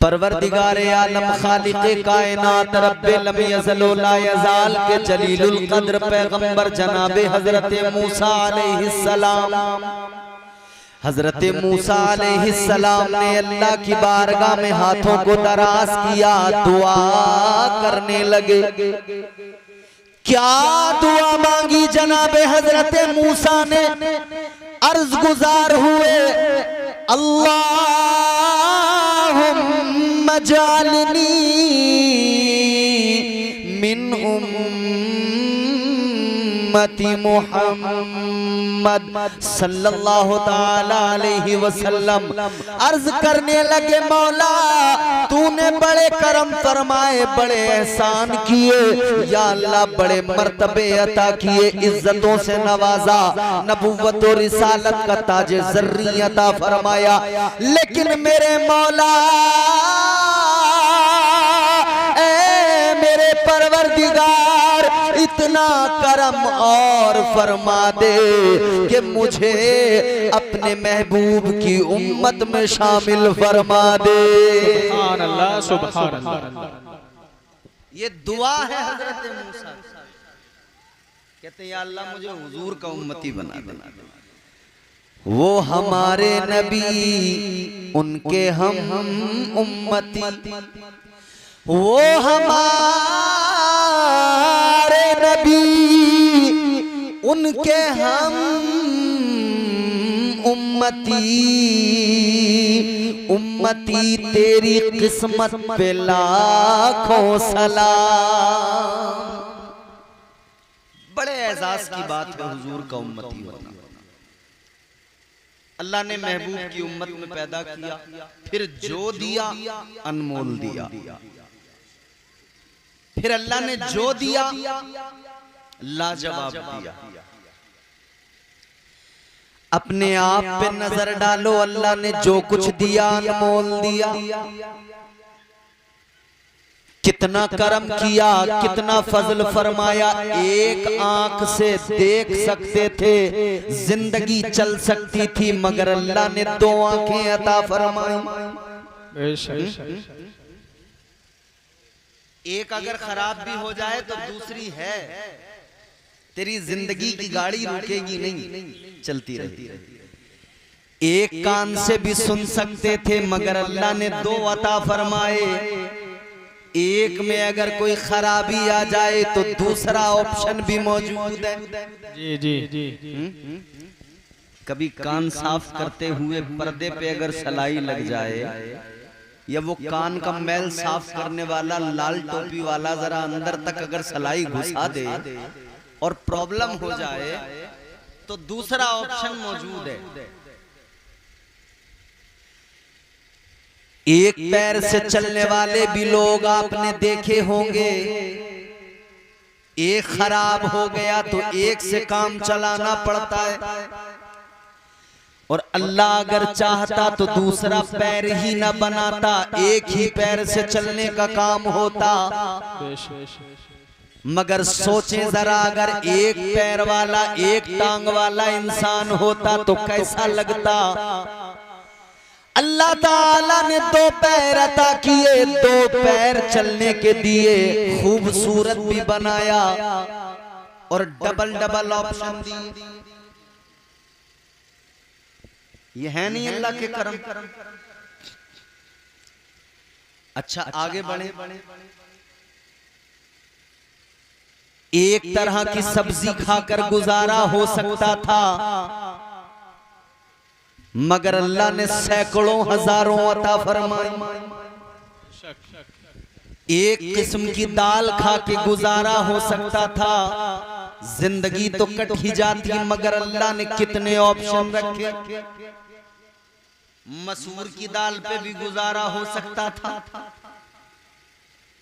परवरदिगारे आलम खालिक़े कायनात रब्बे लम यज़ल व ला यज़ाल के जलीलुल क़द्र पैगंबर जनाबे हज़रत मूसा अलैहिस्सलाम, हज़रत मूसा अलैहिस्सलाम ने अल्लाह की बारगाह में हाथों को दराज किया, दुआ करने लगे। क्या दुआ मांगी जनाबे हज़रत मूसा ने? अर्ज गुजार हुए, अल्लाहुम्मा जालनी मिन उम्मती मुहम्मद सल्लल्लाहु ताला अलैहि वसल्लम। अर्ज करने लगे, मौला तूने बड़े करम फरमाए, बड़े एहसान किए, या अल्लाह बड़े मर्तबे अता किए, इज्जतों से नवाजा, नबुव्वत और रिसालत का ताज ज़र्री अता फरमाया। लेकिन मेरे मौला, ए मेरे परवरदिगार, इतना करम और फरमा दे कि मुझे अपने महबूब की उम्मत में शामिल फरमा दे। सुभान अल्लाह, सुभान अल्लाह। ये दुआ है हज़रत मूसा। कहते या अल्लाह मुझे हुजूर का उम्मती बना दे। वो हमारे नबी, उनके हम उम्मती, वो हमारे नबी, उनके हम उम्मती। उम्मती तेरी किस्मत पे लाखों सलाम। बड़े एजाज की बात है हुजूर का उम्मती होना। अल्लाह ने महबूब की उम्मत में पैदा किया, फिर जो दिया अनमोल दिया। फिर अल्लाह ने जो दिया लाजवाब दिया। अपने आप पे नजर डालो, अल्लाह ने जो कुछ दिया अनमोल दिया। कितना करम किया, कितना फजल फरमाया। एक आंख से देख सकते थे, जिंदगी चल सकती थी, मगर अल्लाह ने दो आंखें अता फरमाई। एक अगर खराब भी हो जाए तो दूसरी है। तेरी जिंदगी की गाड़ी रुकेगी नहीं, चलती रहेगी। एक कान से भी सुन सकते थे, मगर अल्लाह ने दो अता फरमाए। एक में अगर कोई खराबी आ जाए तो दूसरा ऑप्शन भी मौजूद है। जी जी जी। कभी कान साफ करते हुए पर्दे पे अगर सलाई लग जाए, या वो कान का मैल साफ करने वाला लाल टोपी वाला जरा अंदर तक अगर सलाई घुसा दे और प्रॉब्लम हो जाए, तो दूसरा ऑप्शन मौजूद है। एक पैर से चलने वाले भी लोग आपने देखे होंगे। एक खराब हो गया तो एक से काम चलाना पड़ता है, और अल्लाह अगर चाहता तो दूसरा पैर ही न बनाता, एक ही पैर से चलने का काम होता। मगर सोचें जरा, अगर एक पैर वाला, एक टांग वाला इंसान होता तो कैसा लगता। अल्लाह ताला ने दो पैर अता किए, दो पैर चलने के दिए, खूबसूरत भी बनाया और डबल डबल ऑप्शन दिए। ये है नहीं अल्लाह के करम। अच्छा आगे बढ़े। एक तरह की सब्जी खाकर गुजारा हो सकता था, मगर अल्लाह ने सैकड़ों हजारों अता फरमाई। एक किस्म की दाल खा के गुजारा हो सकता था, जिंदगी तो कट ही जाती, मगर अल्लाह ने कितने ऑप्शन रखे। मसूर की दाल पे भी गुजारा हो सकता था,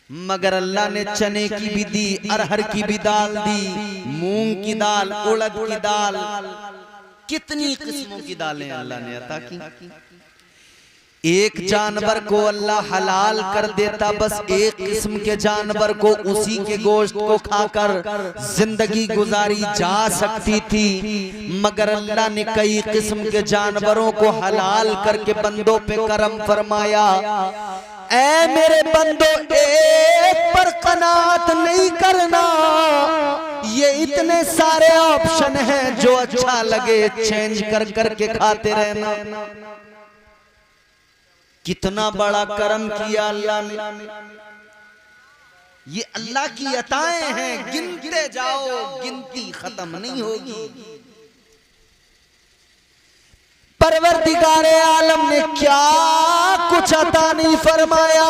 मगर अल्लाह ने चने की भी दी, अरहर की भी दाल दी, मूंग की दाल, उड़द की दाल, कितनी किस्मों की दालें अल्लाह ने अता की। एक जानवर को अल्लाह हलाल कर देता, बस एक किस्म के जानवर को, उसी के गोश्त को खाकर जिंदगी गुजारी जा सकती थी, मगर अल्लाह ने कई किस्म के जानवरों को हलाल करके बंदों पे करम फरमाया। ऐ मेरे बंदो एक पर कनात नहीं करना, ये इतने सारे ऑप्शन हैं जो अच्छा लगे चेंज कर करके खाते रहना। कितना बड़ा करम किया अल्लाह ने, ये अल्लाह की अताएं हैं, गिनते जाओ गिनती खत्म नहीं होगी। परवरदिगारे आलम ने क्या कुछ अता नहीं फरमाया,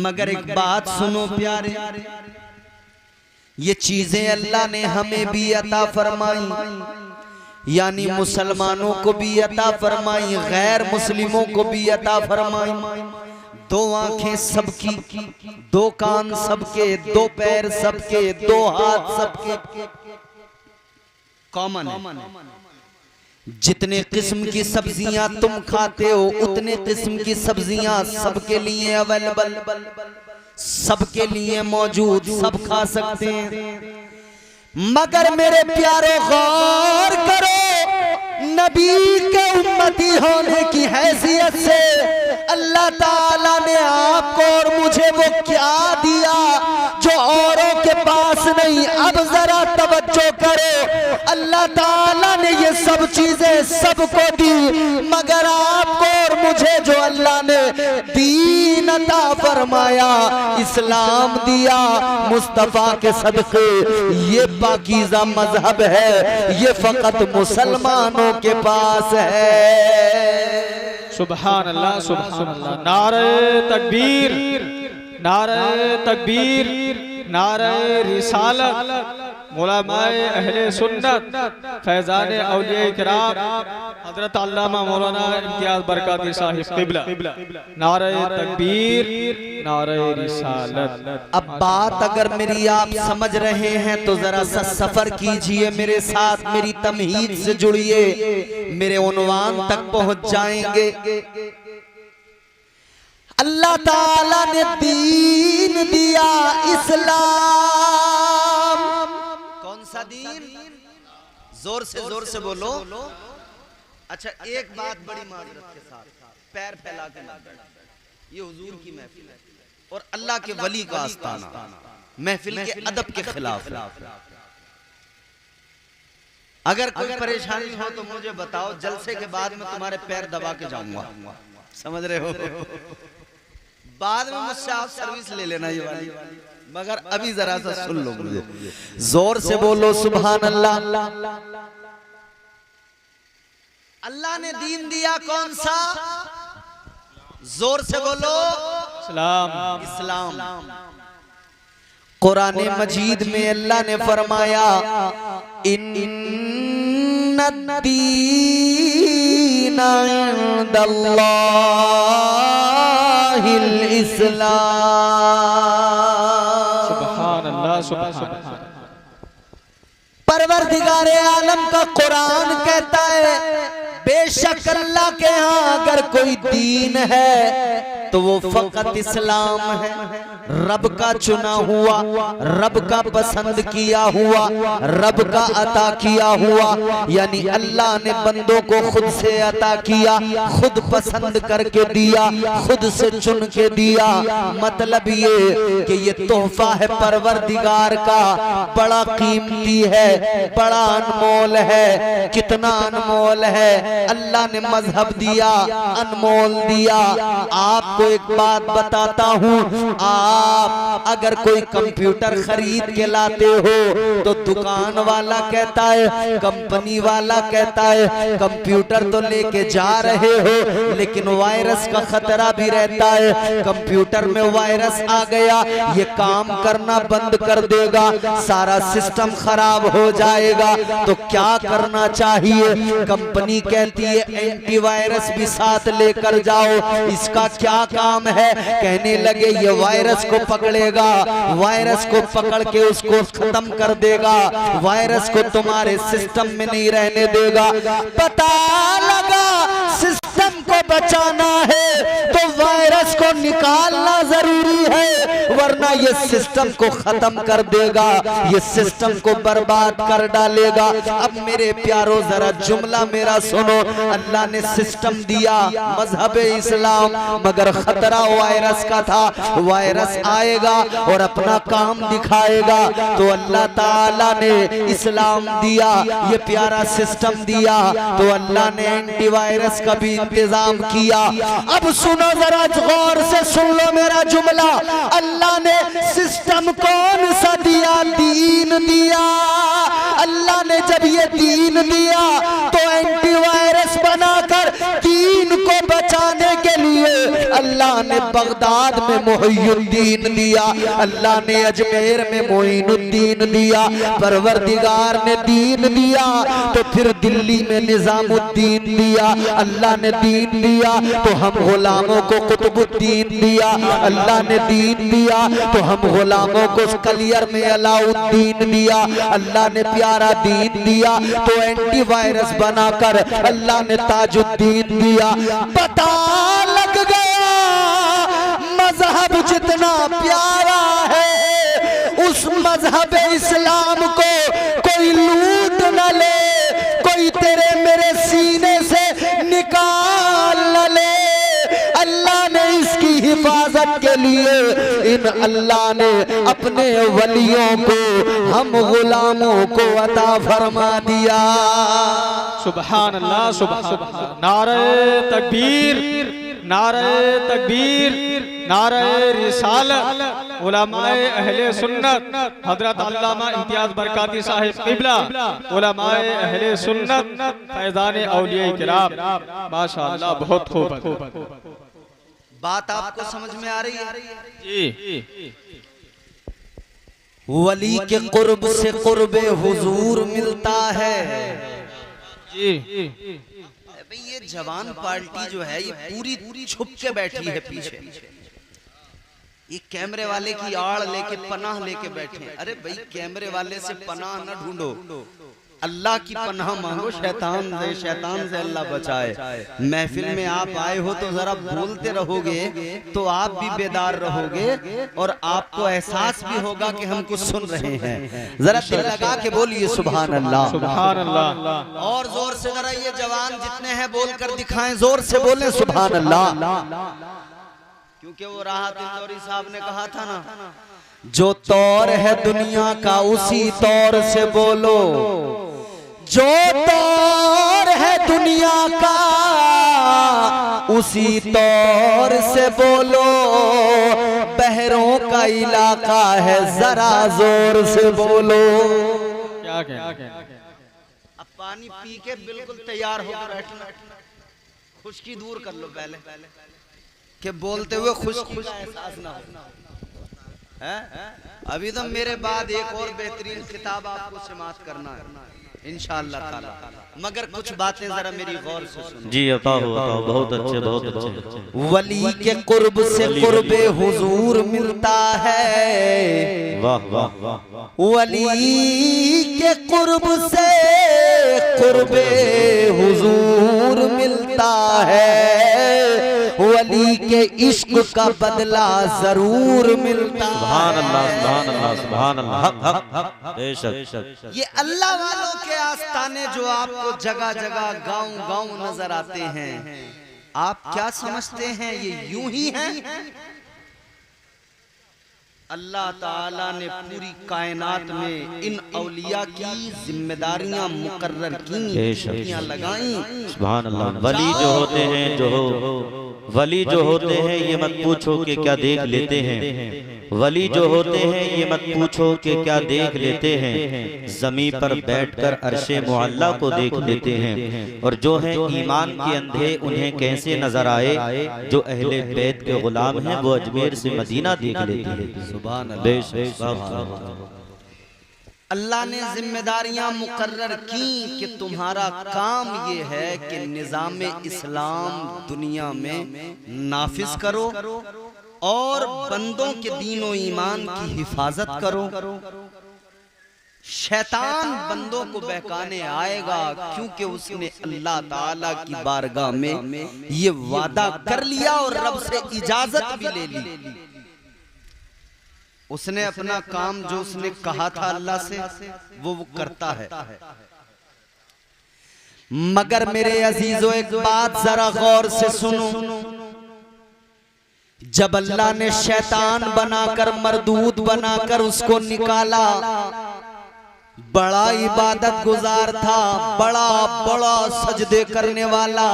मगर एक बात सुनो प्यारे, ये चीजें अल्लाह ने हमें भी अता फरमाई, यानी मुसलमानों को भी अता फरमाई, गैर मुस्लिमों को भी अता फरमाई। दो आंखें सबकी, दो कान सबके, दो पैर सबके, दो हाथ सबके, कॉमन है। जितने किस्म की सब्जियां तुम खाते हो उतने किस्म की सब्जियां सबके लिए अवेलेबल, सबके लिए मौजूद, सब खा सकते हैं। मगर मेरे प्यारो गौर करो, नबी के उम्मती होने की हैसियत से अल्लाह ताला ने आपको और मुझे वो क्या दिया जो औरों के पास नहीं। अब जरा तवज्जो करो, अल्लाह ताला ने ये सब चीजें सबको दी, मगर आपको और मुझे जो अल्लाह ने दीन अता फरमाया, इस्लाम दिया मुस्तफा के सदके, ये पाकीज़ा मजहब है, ये फकत मुसलमानों के पास है। सुभान अल्लाह, सुभान अल्लाह। नारे तकबीर, नारे तकबीर, नारे रिसालत। उलमाए अहले सुन्नत, फैज़ान औलिया किराम, हज़रत अल्लामा मौलाना इम्तियाज़ बरकाती साहिब क़िबला, नारे तकबीर, नारे रिसालत। अब बात अगर मेरी आप समझ रहे हैं तो जरा सा सफर कीजिए मेरे साथ, मेरी तमहीद से जुड़िए, मेरे उन्वान तक पहुंच जाएंगे। अल्लाह ताला ने दीन दिया इस्लाम। कौन सा दीन? जोर से बोलो। अच्छा, एक बात बड़ी माजरत के साथ, पैर फैला के ना बैठ, ये हुजूर की महफिल है और अल्लाह के वली का आस्ताना, महफिल के अदब के खिलाफ है। अगर कोई परेशानी हो तो मुझे बताओ, जलसे के बाद में तुम्हारे पैर दबा के जाऊंगा, समझ रहे हो? बाद में मुझसे आप सर्विस ले लेना ये वाली, मगर अभी जरा सा सुन लो मुझे। जोर से बोलो सुभान अल्लाह। अल्लाह ने दीन दिया कौन सा? जोर से बोलो इस्लाम। इस्लाम। कुरान मजीद में अल्लाह ने फरमाया, इन्नद्दीना इंदल्लाहिल इस्लाम। सुभान अल्लाह, सुभान अल्लाह। परवरदिगारे आलम का कुरान कहता है, बेशक अल्लाह के यहाँ अगर कोई दीन है तो वो फकत इस्लाम है। रब का चुना हुआ, रब का पसंद किया हुआ, रब का अता किया हुआ, यानी अल्लाह ने बंदों को खुद से अता किया, खुद पसंद करके दिया, खुद से चुन के दिया। मतलब ये कि ये तोहफा है परवरदिगार का, बड़ा कीमती है, बड़ा अनमोल है। कितना अनमोल है, अल्लाह ने मजहब दिया, अनमोल दिया। आपको एक बात बताता हूँ, आप अगर कोई कंप्यूटर खरीद के लाते हो तो दुकान वाला कहता है, कंपनी वाला कहता है, कंप्यूटर तो लेके जा रहे हो लेकिन वायरस का खतरा भी रहता है, कंप्यूटर में वायरस आ गया, ये काम करना बंद कर देगा, सारा सिस्टम खराब हो जाएगा। तो क्या करना चाहिए? कंपनी कहती है एंटीवायरस भी साथ लेकर जाओ। इसका क्या काम है? कहने लगे ये वायरस को पकड़ेगा, वायरस को पकड़ के उसको खत्म कर देगा, वायरस को तुम्हारे सिस्टम में नहीं रहने देगा। पता लगा सिस्टम को बचाना है तो वायरस को निकालना जरूरी है, वरना ये सिस्टम को खत्म कर देगा, ये सिस्टम को बर्बाद कर डालेगा। अब मेरे प्यारो जरा जुमला मेरा सुनो, अल्लाह ने सिस्टम दिया मजहब इस्लाम, मगर खतरा वायरस का था। वायरस आएगा और अपना काम दिखाएगा, तो अल्लाह ताला ने इस्लाम दिया, ये प्यारा सिस्टम दिया, तो अल्लाह ने एंटीवायरस का भी इंतजाम किया। अब सुनो जरा गौर से सुन लो मेरा जुमला, अल्लाह ने सिस्टम कौन सा दिया? दीन दिया। अल्लाह ने जब ये दीन दिया तो एंटीवायरस बनाकर दीन को बचाने के लिए अल्लाह ने बगदाद में मुहियुद्दीन दिया, अल्लाह ने अजमेर में मोइनुद्दीन दिया, परवरदिगार ने दीन दिया तो फिर दिल्ली में निजामुद्दीन दिया। अल्लाह ने दीन दिया तो हम गुलामों को कुतुबुद्दीन दिया, अल्लाह ने दीन दिया तो हम गुलामों को कलियर में अलाउद्दीन दिया। अल्लाह ने प्यारा दीन दिया तो एंटीवायरस बनाकर अल्लाह ने ताजुद्दीन दिया। पता लग गया मजहब जितना प्यारा है, उस मजहब इस्लाम को कोई लूट न ले, कोई तेरे मेरे सीने से निकाल न ले। अल्लाह ने इसकी हिफाजत के लिए इन अल्लाह ने अपने वलियों को हम गुलामों को अता फरमा दिया। सुभान अल्लाह, सुभान अल्लाह। नारे तकबीर, नारे तकबीर, नारे रिसालत। उलमाए अहले सुन्नत हजरत अल्लामा इम्तियाज बरकाती साहिब क़िबला, उलमाए अहले सुन्नत फैज़ान औलिया किराम, माशाअल्लाह बहुत खूब। बात आपको समझ में आ रही है? जी। वली के कुर्ब से कुर्बे हुजूर मिलता है। जी। भाई ये जवान पार्टी जो है ये पूरी छुप के बैठी है पीछे, ये कैमरे वाले की आड़ लेके पनाह लेके बैठे। अरे भाई कैमरे वाले से पनाह न ढूंढो, अल्लाह की पनाह मांगो। शैतान से अल्लाह बचाए। महफिल में आप आए हो तो जरा बोलते रहोगे तो आप भी बेदार रहोगे और आपको एहसास भी होगा कि हम कुछ सुन रहे हैं। जरा दिल लगा के बोलिए सुभान अल्लाह, सुभान अल्लाह। और जोर से जरा ये जवान जितने हैं बोलकर दिखाएं, जोर से बोले सुभान अल्लाह। क्योंकि वो राहत इंदौरी साहब ने कहा था ना, जो तौर है दुनिया का उसी तौर से बोलो, जो तौर है दुनिया का उसी तौर से बोलो, बहरों का इलाका है जरा जोर से बोलो। क्या क्या? अब पानी पी के बिल्कुल तैयार होकर बैठना, खुश्की दूर कर लो पहले कि बोलते हुए खुश्की का एहसास ना हो। अभी तो मेरे बाद एक और बेहतरीन खिताब आपको समाप्त करना है इंशाअल्लाह ताला, मगर कुछ बातें जरा मेरी गौर से सुनो। जी बताओ, बहुत अच्छे, बहुत अच्छे। वली के कुर्ब से कुर्बे हुजूर मिलता है। वाह वाह वाह। वली के कुर्ब से कुर्बे हुजूर मिलता है, वली के इश्क का बदला जरूर मिलता है। सुभान अल्लाह, सुभान अल्लाह, सुभान अल्लाह। बेशक ये अल्लाह वालों के आस्ताने जो आपको जगह जगह गांव गांव नजर आते हैं, आप क्या समझते हैं ये यूं ही हैं? अल्लाह ताला ने पूरी कायनात में इन औलिया की जिम्मेदारियां मुकर्रर की, ड्यूटियां लगाई। सुभान अल्लाह। वली जो होते हैं, वली जो होते हैं ये मत पूछो कि क्या देख लेते हैं, वली जो होते हैं ये मत पूछो कि क्या देख लेते हैं, ज़मीन पर बैठकर अर्शे मुअल्ला को देख लेते हैं। और जो हैं ईमान के अंधे उन्हें कैसे नजर आए, जो अहले बैत के गुलाम हैं वो अजमेर से मदीना देख लेते हैं। सुभान अल्लाह। अल्लाह ने जिम्मेदारियां मुकर्रर की कि तुम्हारा काम ये है कि निज़ाम इस्लाम दुनिया में नाफिज करो और बंदों के दीन और ईमान की हिफाजत करो। शैतान बंदों को बहकाने आएगा क्योंकि उसने अल्लाह ताला की बारगाह में ये वादा कर लिया और रब से इजाजत भी ले ली। उसने अपना काम जो उसने कहा था अल्लाह से वो करता है। मगर मेरे अजीजों एक बात जरा गौर से सुनो, जब अल्लाह ने शैतान बनाकर मरदूद बनाकर उसको निकाला, बड़ा इबादत गुजार था, बड़ा बड़ा सजदे करने वाला।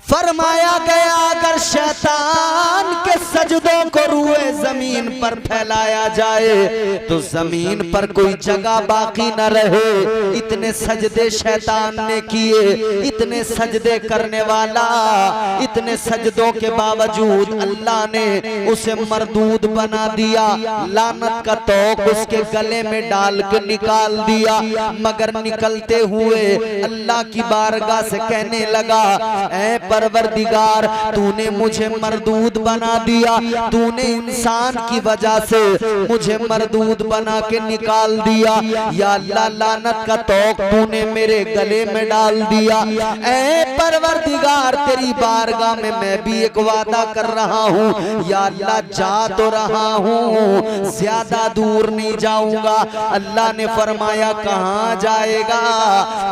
फरमाया गया अगर शैतान के सजदों को रूए जमीन पर फैलाया जाए तो जमीन पर कोई जगह बाकी न रहे। इतने सजदे शैतान ने किए, इतने सजदे करने वाला, इतने सजदों के बावजूद अल्लाह ने उसे मरदूद बना दिया। लानत का तोक उसके गले में डाल के निकाल दिया। मगर निकलते हुए अल्लाह की बारगाह से कहने लगा, ऐ परवरदिगार, तूने मुझे मरदूद बना दिया, तूने इंसान की वजह से मुझे मरदूद बना के निकाल दिया। या अल्लाह लानत का तौक तूने मेरे गले में डाल दिया। ऐ परवरदिगार, तेरी बारगाह में मैं भी एक वादा कर रहा हूँ। या अल्लाह जा तो रहा हूँ, ज्यादा दूर नहीं जाऊंगा। अल्लाह ने फरमाया कहाँ जाएगा?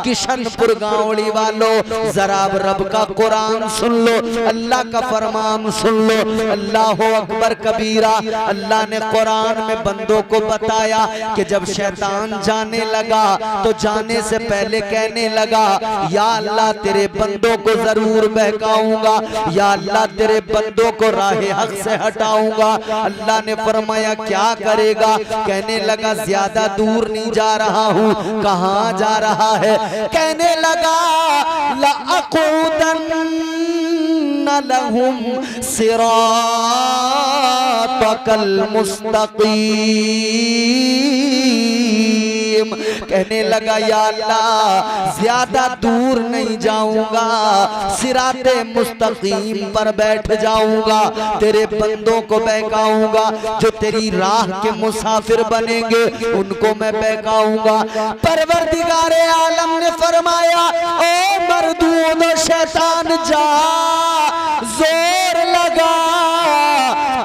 किशनपुर गांवड़ी वालों, जरा रब का कुरान सुन लो, अल्लाह का फरमान सुन लो। अल्लाह अकबर कबीरा। अल्लाह ने कुरान में बंदों को बताया कि जब शैतान जाने लगा तो जाने से पहले कहने लगा, या अल्लाह तेरे बंदों को जरूर बहकाऊंगा, या अल्लाह तेरे बंदों को राहे हक से हटाऊंगा। अल्लाह ने फरमाया क्या करेगा? कहने लगा ज्यादा दूर नहीं जा रहा हूँ। कहाँ जा रहा है? कहने लगा लअक़ूदन्न लहुम सिरातकल मुस्तक़ीम। कहने लगा या अल्लाह ज्यादा दूर नहीं जाऊंगा, सिराते मुस्तकीम पर बैठ जाऊंगा, तेरे बंदों को बहकाऊंगा। जो तेरी राह के मुसाफिर बनेंगे उनको मैं बहकाऊंगा। परवरदिगारे आलम ने फरमाया, ओ मरदूद शैतान जा, जोर लगा,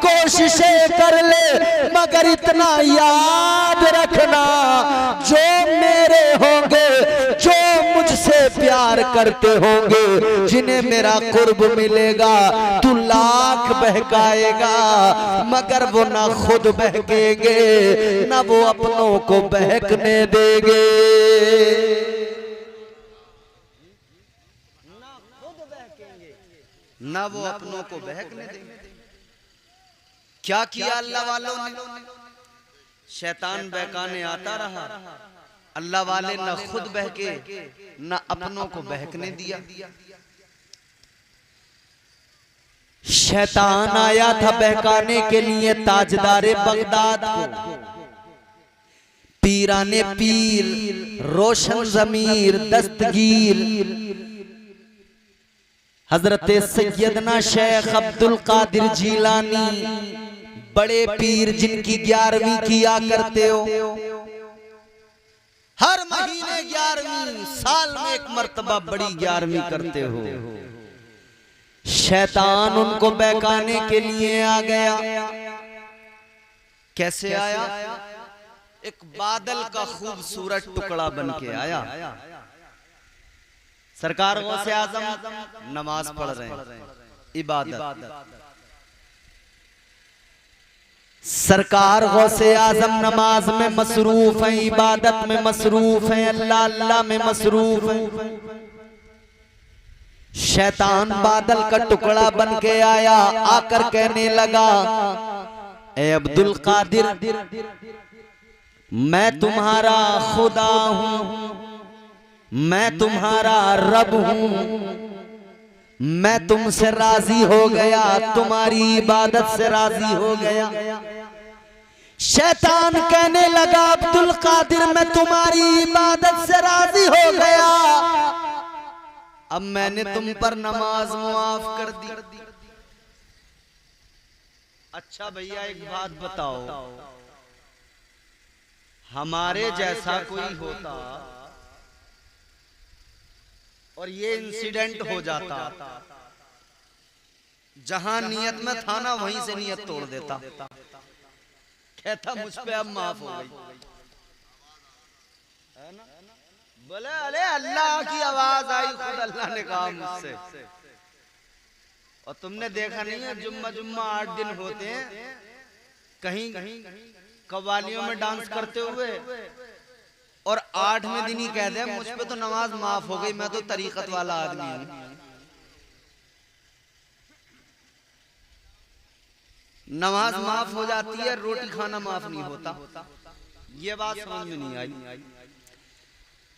कोशिशें कर ले, मगर इतना याद रखना, जो मेरे होंगे, जो मुझसे प्यार करते होंगे, जिन्हें मेरा कुर्ब मिलेगा, तू लाख बहकाएगा मगर वो ना खुद बहकेंगे ना वो अपनों को बहकने देंगे। ना वो अपनों को बहकने देंगे। क्या किया अल्लाह वालों ने? शैतान बहकाने आता रहा, अल्लाह वाले न खुद बहके न अपनों को बहकने दिया। शैतान आया था बहकाने के लिए ताजदारे बगदाद को, पीराने पीर, रोशन जमीर, दस्तगीर हजरत सैयदना शेख अब्दुल कादिर जीलानी, बड़े पीर जिनकी 11वीं किया करते हो। हर महीने 11वीं, साल में एक मर्तबा बड़ी 11वीं करते हो। शैतान उनको बहकाने के लिए आ गया। कैसे आया? एक बादल का खूबसूरत टुकड़ा बन के आया। सरकार गौसे आजम नमाज पढ़ रहे हैं, इबादत। सरकार गौसे आजम नमाज में मसरूफ है, इबादत में मसरूफ है, अल्लाह अल्लाह में मसरूफ है। शैतान बादल का टुकड़ा बन के आया, आकर कहने लगा, ए अब्दुल कादिर, मैं तुम्हारा खुदा हूं, मैं तुम्हारा रब हूं, मैं तुमसे राजी हो गया, तुम्हारी इबादत से राजी हो गया। शैतान कहने लगा, अब्दुल कादिर मैं तुम्हारी इबादत से राजी हो गया, अब मैंने तुम पर नमाज मुआफ कर दी। अच्छा भैया एक बात बताओ, हमारे जैसा कोई होता और ये इंसिडेंट हो जाता, जहां नियत में था ना वहीं से नियत तोड़ देता। कहता मुझ पे अब माफ हो गई, है ना? बोले अरे अल्लाह की आवाज आई, खुद अल्लाह ने कहा मुझसे। और तुमने देखा नहीं है जुम्मा जुम्मा 8 दिन होते हैं कहीं कव्वालियों में डांस करते हुए, और 8वें दिन ही कहते हैं मुझ पे तो नमाज माफ हो गई, मैं तो तरीकत वाला आदमी हूं। नमाज माफ हो जाती है, रोटी खाना माफ नहीं होता। ये बात समझ में नहीं आई।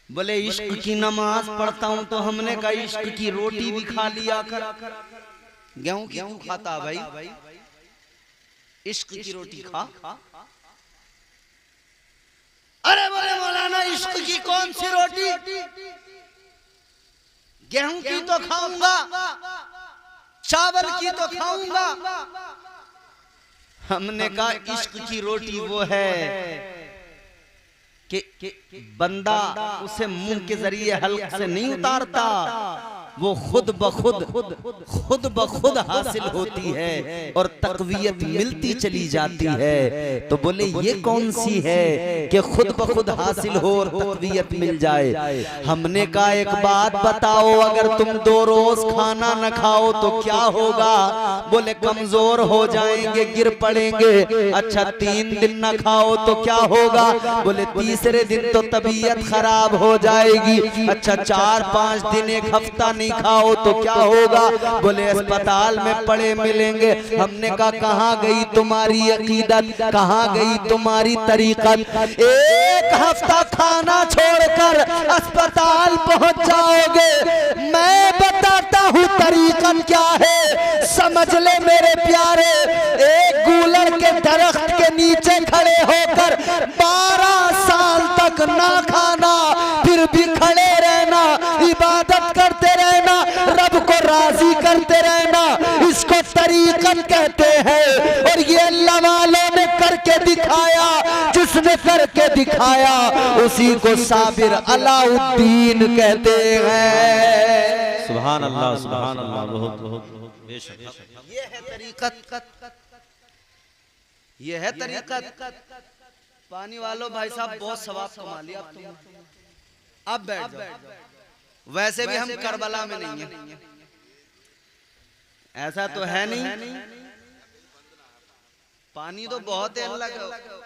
बोले इश्क की नमाज पढ़ता हूं तो हमने कहा इश्क की रोटी भी खा लिया कर। गेहूं की क्यों खाता भाई, इश्क की रोटी खा। अरे बोले मौलाना इश्क की कौन सी रोटी, गेहूं की तो खाऊंगा, चावल की तो खाऊंगा। हमने कहा इश्क की रोटी वो है कि बंदा उसे मुंह के जरिए हल्क से नहीं उतारता, वो खुद ब खुद हासिल होती है और तकवीयत मिलती चली जाती है। तो बोले ये कौन सी है कि खुद ब खुद हासिल हो और तकवीयत मिल जाए। हमने कहा एक बात बताओ, अगर तुम 2 रोज खाना न खाओ तो क्या होगा। बोले कमजोर हो जाएंगे, गिर पड़ेंगे। अच्छा 3 दिन न खाओ तो क्या होगा। बोले तीसरे दिन तो तबीयत खराब हो जाएगी। अच्छा 4-5 दिन, 1 हफ्ता नहीं खाओ तो क्या होगा। बोले अस्पताल में पड़े मिलेंगे। हमने कहा कहाँ गई तुम्हारी अकीदत, कहाँ गई तुम्हारी तरीकत। 1 हफ्ता खाना छोड़कर अस्पताल पहुंच जाओगे। मैं बताता हूँ तरीकत क्या है, समझ ले मेरे प्यारे। एक गूलर के दरख्त के नीचे खड़े होकर 12 साल तक ना खाना, फिर भी खड़े रहना, इबादत करते रहना, रब को राजी करते रहना, इसको तरीकत कहते हैं। और ये अल्लाह वालों ने करके दिखाया, जिसने करके दिखाया उसी को साबिर अलाउद्दीन कहते हैं। सुभान अल्लाह, सुभान अल्लाह, बहुत बहुत बेशक। ये है तरीकत, ये है तरीकत। पानी वालों भाई साहब बहुत सवाब कमा लिया अब तुम, अब बैठ जाओ। वैसे भी हम करबला में नहीं है, ऐसा तो है नहीं। पानी तो बहुत है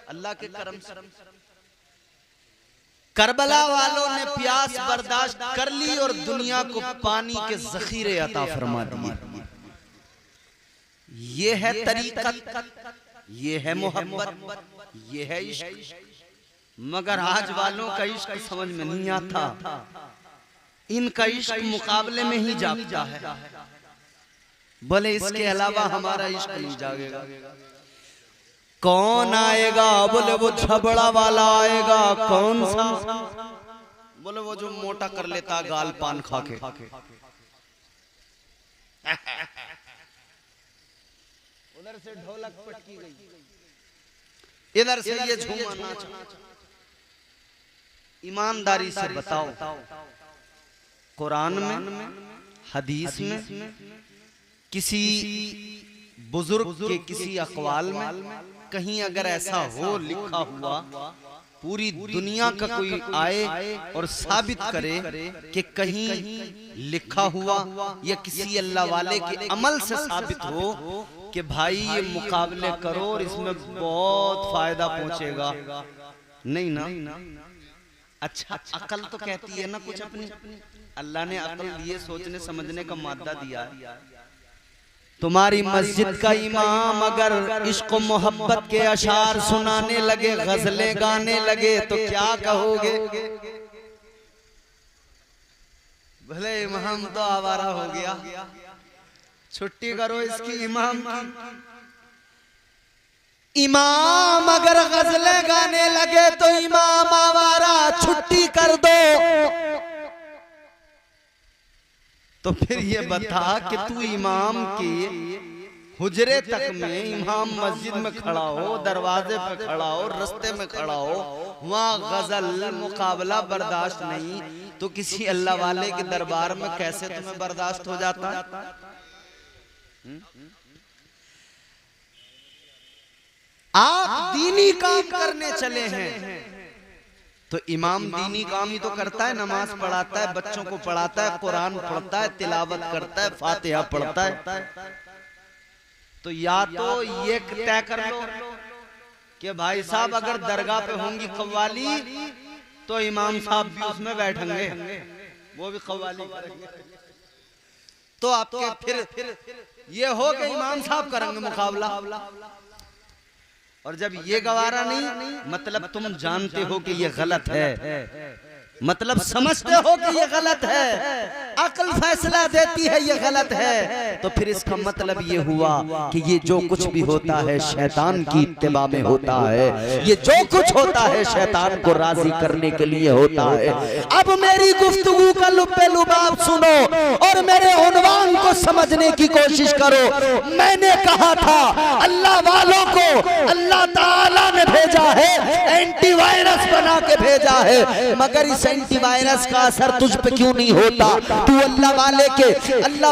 अल्लाह के करम से। करबला वालों ने प्यास बर्दाश्त कर ली और दुनिया को पानी के जखीरे अता फरमा दिए। ये है तरीकत, ये है मोहब्बत, ये है इश्क। मगर आज वालों का इश्क समझ में नहीं आता, इनका इश्क मुकाबले में ही जागता है। बोले इसके अलावा हमारा इश्क नहीं जागेगा। कौन आएगा। बोले वो छबड़ा वाला आएगा। कौन सा। बोले वो जो मोटा कर लेता गाल पान खा के। उधर से ढोलक पटकी गई, इधर से ये झूमा नाचा। ईमानदारी से बताओ, कुरान में, हदीस में, किसी बुजुर्ग के किसी अक़वाल में कहीं अगर ऐसा हो लिखा हुआ, पूरी दुनिया का कोई आए और साबित करे कि कहीं लिखा हुआ या किसी अल्लाह वाले के अमल से साबित हो कि भाई ये मुकाबले करो और इसमें बहुत फायदा पहुंचेगा, नहीं ना। अच्छा अकल तो कहती है ना कुछ अपनी। अल्लाह ने अकल दिए, सोचने समझने का मादा दिया है। तुम्हारी मस्जिद का इमाम अगर इश्क मोहब्बत के अशार सुनाने लगे, गजलें गाने लगे तो क्या कहोगे। भले इमाम तो आवारा हो गया, छुट्टी करो इसकी इमाम की। इमाम अगर गजलें गाने लगे तो इमाम आवारा, छुट्टी कर दो। तो फिर ये बता कि तू इमाम के हुजरे तक में, इमाम मस्जिद में खड़ा हो, दरवाजे पे खड़ा हो, रास्ते में खड़ा हो, वहाँ गजल मुकाबला बर्दाश्त नहीं, तो किसी अल्लाह वाले के दरबार में कैसे तुम्हें बर्दाश्त हो जाता। आप दीनी काम करने चले हैं तो इमाम दीनी काम ही तो करता है, नमाज पढ़ाता है, बच्चों को पढ़ाता है, कुरान पढ़ता है, तिलावत करता है, फातिहा पढ़ता है। तो या तो ये तय कर लो कि भाई साहब अगर दरगाह पे होंगी कव्वाली तो इमाम साहब भी उसमें बैठेंगे, वो भी कव्वाली करेंगे। तो आपके फिर ये हो कि इमाम साहब करेंगे मुकाबला। और जब ये गवारा नहीं, मतलब तुम जानते हो कि ये गलत है, मतलब समझते हो कि ये गलत है, अक्ल फैसला देती है ये गलत है, तो फिर इसका मतलब ये हुआ कि ये जो कुछ भी होता है शैतान की इत्तिबा में होता है, ये जो कुछ होता है शैतान को राजी करने के लिए होता है। अब मेरी गुफ्तगू का लुब्बे लुबाब सुनो और मेरे उन्वान को समझने की कोशिश करो। मैंने कहा था अल्लाह वालों को अल्लाह ताला ने भेजा है, एंटीवायरस बना के भेजा है, मगर इस एंटीवायरस का असर तुझ पे क्यों नहीं होता? तू अल्लाह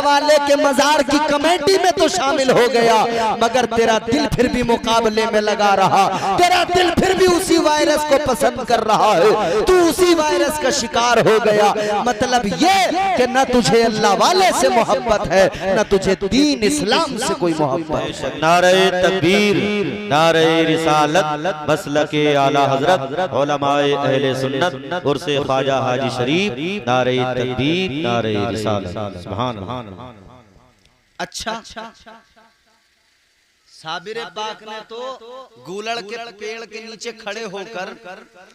वाले के मजार की कमेटी में तो शामिल हो गया, मगर तेरा दिल फिर भी मुकाबले में लगा रहा, तेरा दिल फिर भी उसी वायरस को पसंद कर रहा है, तू उसी वायरस का शिकार हो गया। मतलब ये कि न तुझे अल्लाह वाले से मोहब्बत है, न तुझे दीन इस्लाम से कोई मोहब्बत है। नारे तकबीर, नारे रिसालत, मसलके आला हजरत, उलमाए अहले सुन्नत, उर्से ख्वाजा हाजी शरीफ, नारे तकबीर, नारे रिसालत, सुभान अल्लाह। अच्छा, साबिर पाक ने तो गूलड़ के पेड़ के नीचे खड़े होकर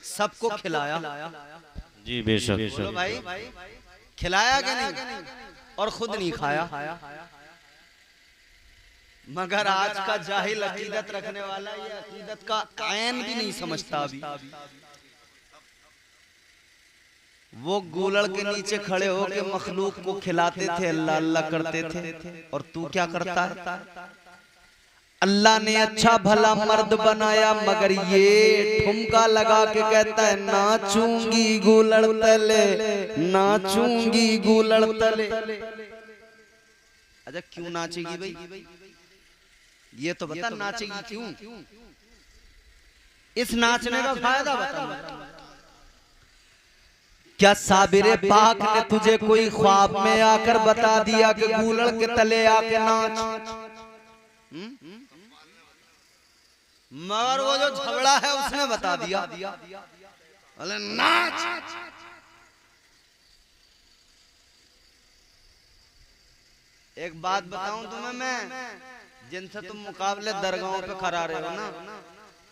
सबको खिलाया। जी बेशक। तो भाई खिलाया कि नहीं? और खुद नहीं खाया। मगर आज का जाहिल अकीदत रखने वाला ये अकीदत का ऐन भी नहीं समझता। अभी वो गूलड़ के नीचे खड़े होकर मखलूक को खिलाते थे, अल्लाह अल्लाह करते थे, और तू क्या करता है? अल्लाह ने अच्छा भला मर्द बनाया, मगर ये ठुमका लगा के कहता है नाचूंगी गूलड़ तले, नाचूंगी गूलड़ तले। अच्छा क्यों नाचेगी भाई? ये तो बता नाचेगी क्यों? इस नाचने का फायदा बता। क्या साबिरे पाक ने तुझे कोई ख्वाब में आकर बता दिया कि गूलड़ के तले आके नाच? मगर वो जो झगड़ा है उसने बता दिया, बोले नाच। एक बात बताऊं तुम्हें मैं, जिनसे तुम मुकाबले दरगाहों पे करा रहे हो ना,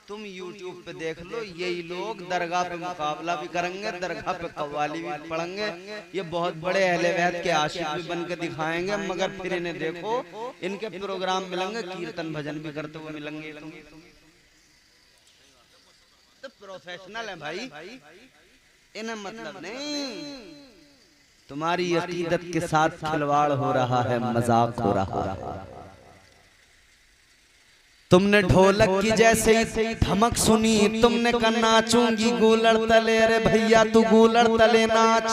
तुम YouTube पे देख लो, यही लोग दरगाह पे मुकाबला भी करेंगे, दरगाह पे कव्वाली भी पढ़ेंगे, ये बहुत बड़े अहले बैत के आशिक भी बन के दिखाएंगे, मगर फिर इन्हें देखो इनके प्रोग्राम मिलेंगे, कीर्तन भजन भी करते हुए मिलेंगे। तो प्रोफेशनल है भाई, इन्हें मतलब नहीं। तुम्हारी अकीदत के साथ खिलवाड़ हो रहा है, मजाक हो रहा है। तुमने ढोलक की जैसे ही धमक सुनी, तुमने कहा नाचूंगी गूलड़ तले। अरे भैया तू गूलड़ तले नाच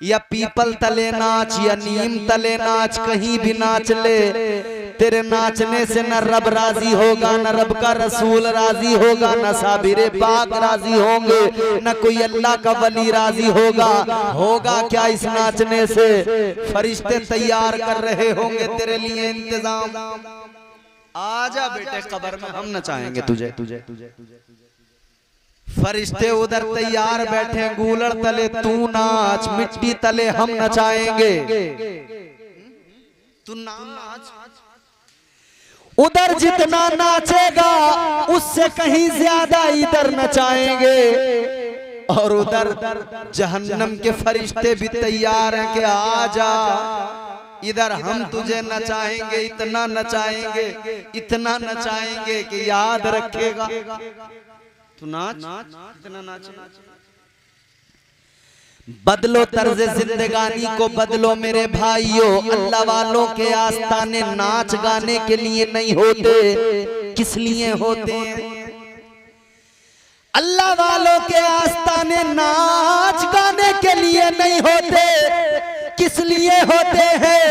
या पीपल तले नाच या नीम तले नाच, कहीं भी नाच ले, तेरे नाचने से न रब राजी होगा, न रब का रसूल राजी होगा, न साबिरे पाक राजी होंगे, न कोई अल्लाह का वली राजी होगा। होगा क्या इस नाचने से? फरिश्ते तैयार कर रहे होंगे तेरे लिए इंतजाम। आजा बेटे कब्र में हम नचाएंगे तुझे। फरिश्ते उधर तैयार बैठे, गूलड़ तले तू नाच, मिट्टी तले हम नचाएंगे, तू नाच। उधर जितना नाचेगा उससे कहीं ज्यादा इधर नचाएंगे। और उधर जहन्नम के फरिश्ते भी तैयार हैं कि आजा इधर हम तुझे नचाएंगे, इतना नचाएंगे, इतना नचाएंगे कि याद रखेगा। तू नाच, इतना नाच। बदलो तर्ज जिंदगानी को, बदलो मेरे भाइयों। अल्लाह वालों के आस्ताने नाच गाने के लिए नहीं होते, किस लिए होते हैं? अल्लाह वालों के आस्ताने नाच गाने के लिए नहीं होते, किस लिए होते हैं?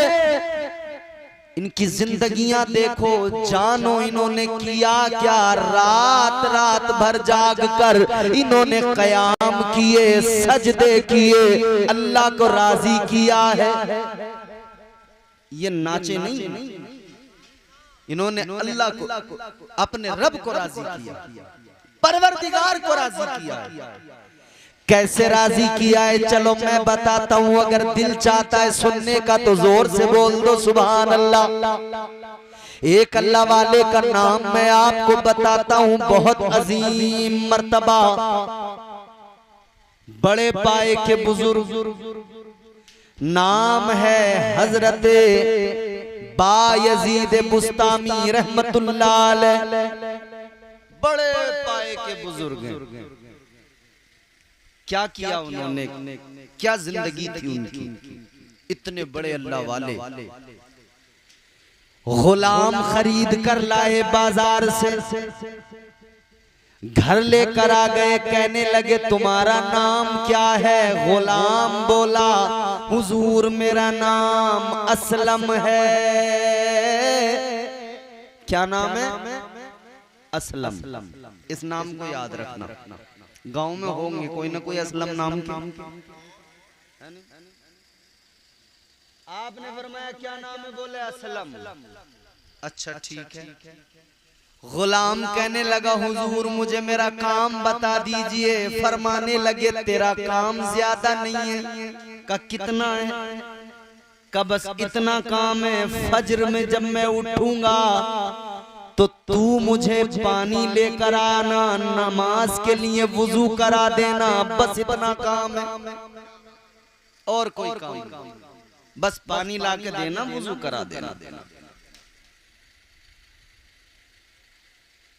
इनकी जिंदगियां देखो, जानो इन्होंने किया क्या। रात रात भर जाग कर इन्होंने कयाम किए, सजदे किए, अल्लाह को राजी किया है। ये नाचे नहीं, इन्होंने अल्लाह को, अपने रब को राजी किया, परवरदिगार को राजी किया। कैसे राजी किया है चलो मैं बताता हूं। अगर दिल चाहता है सुनने का तो जोर से बोल दो सुभान अल्लाह। एक अल्लाह वाले का नाम मैं आपको बताता हूं, बहुत अजीम मर्तबा, बड़े पाए के बुजुर्ग, नाम है हजरत बायजीद बुस्तामी रहमतुल्लाह अलैह। बड़े पाए के बुजुर्ग हैं। क्या किया उन्होंने, क्या जिंदगी थी उनकी। इतने बड़े अल्लाह वाले गुलाम खरीद कर लाए बाजार से, घर लेकर आ गए, कहने लगे तुम्हारा नाम क्या है। गुलाम बोला हुजूर मेरा नाम असलम है। क्या नाम है? असलम। इस नाम को याद रखना, गांव में होंगे कोई ना कोई असलम नाम के। आपने फरमाया क्या नाम है? बोले असलम। अच्छा ठीक है। गुलाम कहने लगा हुजूर मुझे मेरा काम बता दीजिए। फरमाने लगे तेरा काम ज्यादा नहीं है। का कितना है? का बस इतना काम है, फज्र में जब मैं उठूंगा तो तू मुझे पानी लेकर आना, नमाज के लिए वुजू करा देना, बस इतना काम है और कोई काम नहीं। बस पानी ला के देना, वुजू करा देना।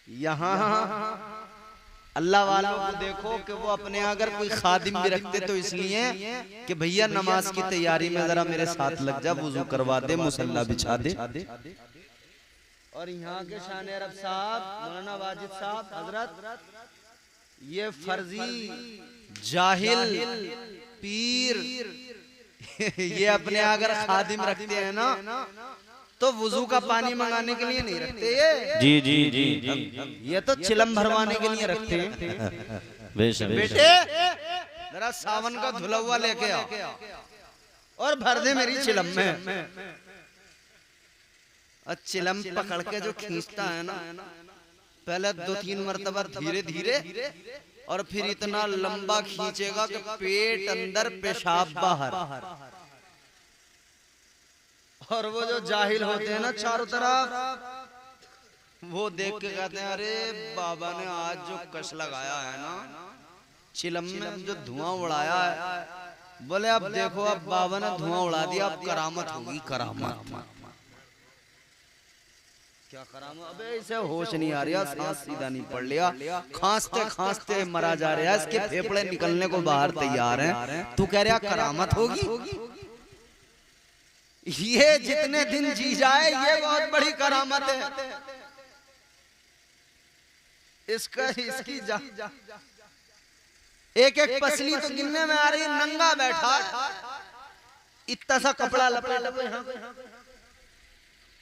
यहाँ अल्लाह वालों को देखो कि वो अपने अगर कोई खादिम भी रखते तो इसलिए कि भैया नमाज की तैयारी में जरा मेरे साथ लग जा, वुजू करवा दे, मुसल्ला बिछा दे। और यहाँ के शान अरब साहब मौलाना वाजिद साहब हजरत, ये फर्जी जाहिल पीर ये अपने अगर खादिम रखते हैं ना तो वुजू का पानी मंगाने के लिए नहीं रखते ये। जी जी जी जी, ये तो चिलम भरवाने के लिए रखते हैं। बेटे जरा सावन का धुला हुआ लेके आ और भर दे मेरी चिलम में। चिलम पकड़ के जो खींचता है ना, पहले 2-3 मरतबा धीरे धीरे और फिर इतना लंबा खींचेगा कि पेट अंदर पेशाब बाहर। और वो जो जाहिल होते हैं ना चारों तरफ, वो देख के कहते हैं अरे बाबा ने आज जो कश लगाया है ना, चिलम में जो धुआं उड़ाया है, बोले अब देखो अब बाबा ने धुआं उड़ा दिया, अब करामत होगी। करामत क्या करामत? अबे इसे होश नहीं आ रहा, सांस सीधा नहीं पड़ लिया, खांसते खांसते मरा जा रहा है, इसके फेफड़े निकलने को बाहर तैयार हैं, तू कह रहा करामत होगी। ये जितने दिन जी जाए ये बहुत बड़ी करामत है। इसकी एक एक पसली तो गिनने में आ रही है, नंगा बैठा इतना सा कपड़ा लपेटा,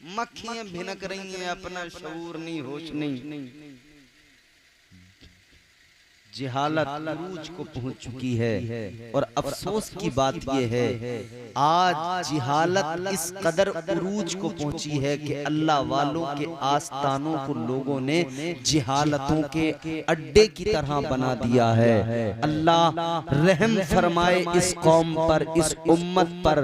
मक्खियां भिनक रही हैं, अपना शऊर नहीं, होश नहीं। जिहालत उरूज को पहुंच चुकी है। और अफसोस की बात यह है आज जिहालत इस कदर उरूज को पहुंची है कि अल्लाह वालों के आस्थानों को लोगों ने जिहालतों के अड्डे की तरह बना दिया है। अल्लाह रहम फरमाए इस कौम पर, इस उम्मत पर।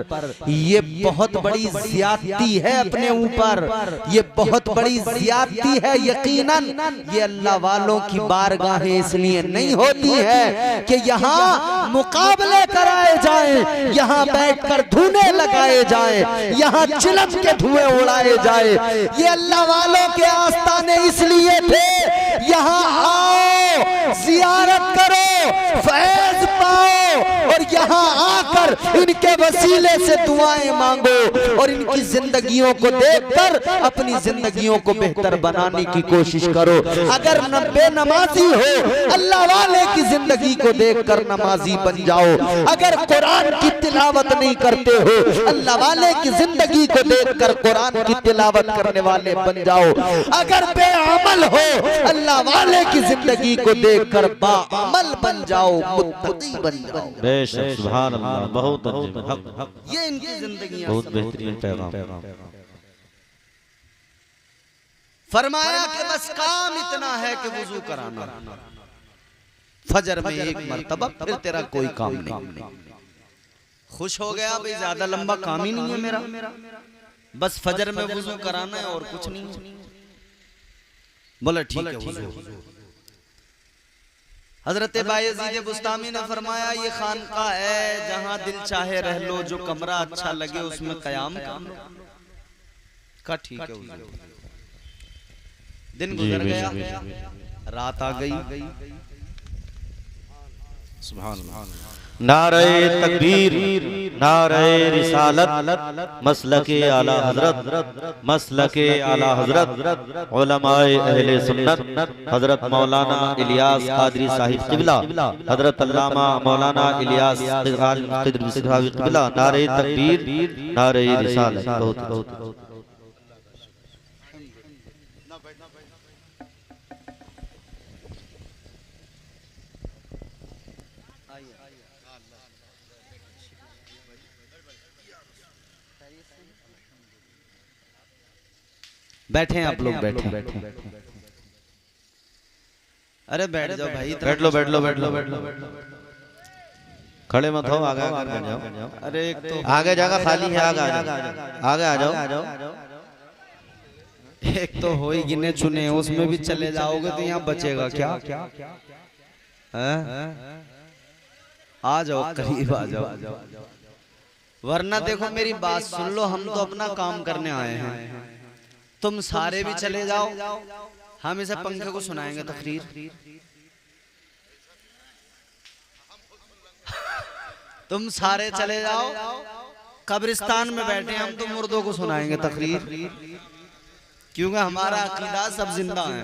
ये बहुत बड़ी ज्यादती है अपने ऊपर, ये बहुत बड़ी ज्यादती है। यकीनन ये अल्लाह वालों की बारगाहें इसलिए नहीं होती है कि यहाँ मुकाबले कराए जाएं, यहाँ बैठकर धुने लगाए जाएं, यहाँ चिलम के धुएं उड़ाए जाएं। ये अल्लाह वालों के आस्थाने इसलिए थे, यहाँ आओ जियारत करो, फैज पाओ और यहाँ आकर इनके वसीले से दुआएं मांगो और इनकी जिंदगियों को देखकर अपनी जिंदगियों को बेहतर बनाने की कोशिश करो। अगर बेनमाजी हो, अल्लाह वाले की जिंदगी को देखकर नमाजी बन जाओ। अगर कुरान की तिलावत नहीं करते हो, अल्लाह वाले की जिंदगी को देखकर कुरान की तिलावत करने वाले बन जाओ। अगर बेअमल हो, अल्लाह वाले की जिंदगी को देखकर बाअमल बन जाओ, मुत्तकी बन जाओ। बेशक सुभान अल्लाह, बहुत ये इनकी जिंदगी बहुत बेहतरीन पैगाम। फरमाया कि बस काम इतना है कि वुजू कराना, फजर में एक मर्तबा, फिर तेरा कोई काम नहीं। खुश हो गया भाई, ज्यादा लंबा काम ही नहीं है मेरा, बस फजर में वुजू कराना है और कुछ नहीं। बोला ठीक है वुजू। हजरत बायजीद बुस्तामी ने फरमाया ये खानका है जहां दिल चाहे रह लो, जो कमरा अच्छा लगे उसमें कयाम का। ठीक है। दिन गुजर गया, रात आ गई। सुभान अल्लाह। नारे तकबीर, नारे रिसालत, मसलके आला हजरत, मसलके आला हजरत, उलमाए अहले सुन्नत, हजरत मौलाना इलियास कादरी साहिब क़िबला, हजरत अल्लामा मौलाना इलियास क़िबला। नारे तकबीर, नारे रिसालत। बहुत बैठे हैं आप लोग, बैठे। अरे बैठ जाओ भाई, बैठ लो। खड़े मत हो, आगे बैठ जाओ। अरे एक तो आगे जगह खाली है, आगे आ जाओ। एक तो हो ही गिने चुने, उसमें भी चले जाओगे तो यहाँ बचेगा क्या? आ जाओ, करीब आ जाओ, वरना देखो मेरी बात सुन लो, हम तो अपना काम करने आए हैं, तुम सारे भी चले जाओ, हम इसे पंखे को सुनाएंगे तकरीर। तुम सारे चले जाओ, कब्रिस्तान में बैठे हम तो मुर्दों को सुनाएंगे तकरीर, क्योंकि हमारा अकीदा सब जिंदा है।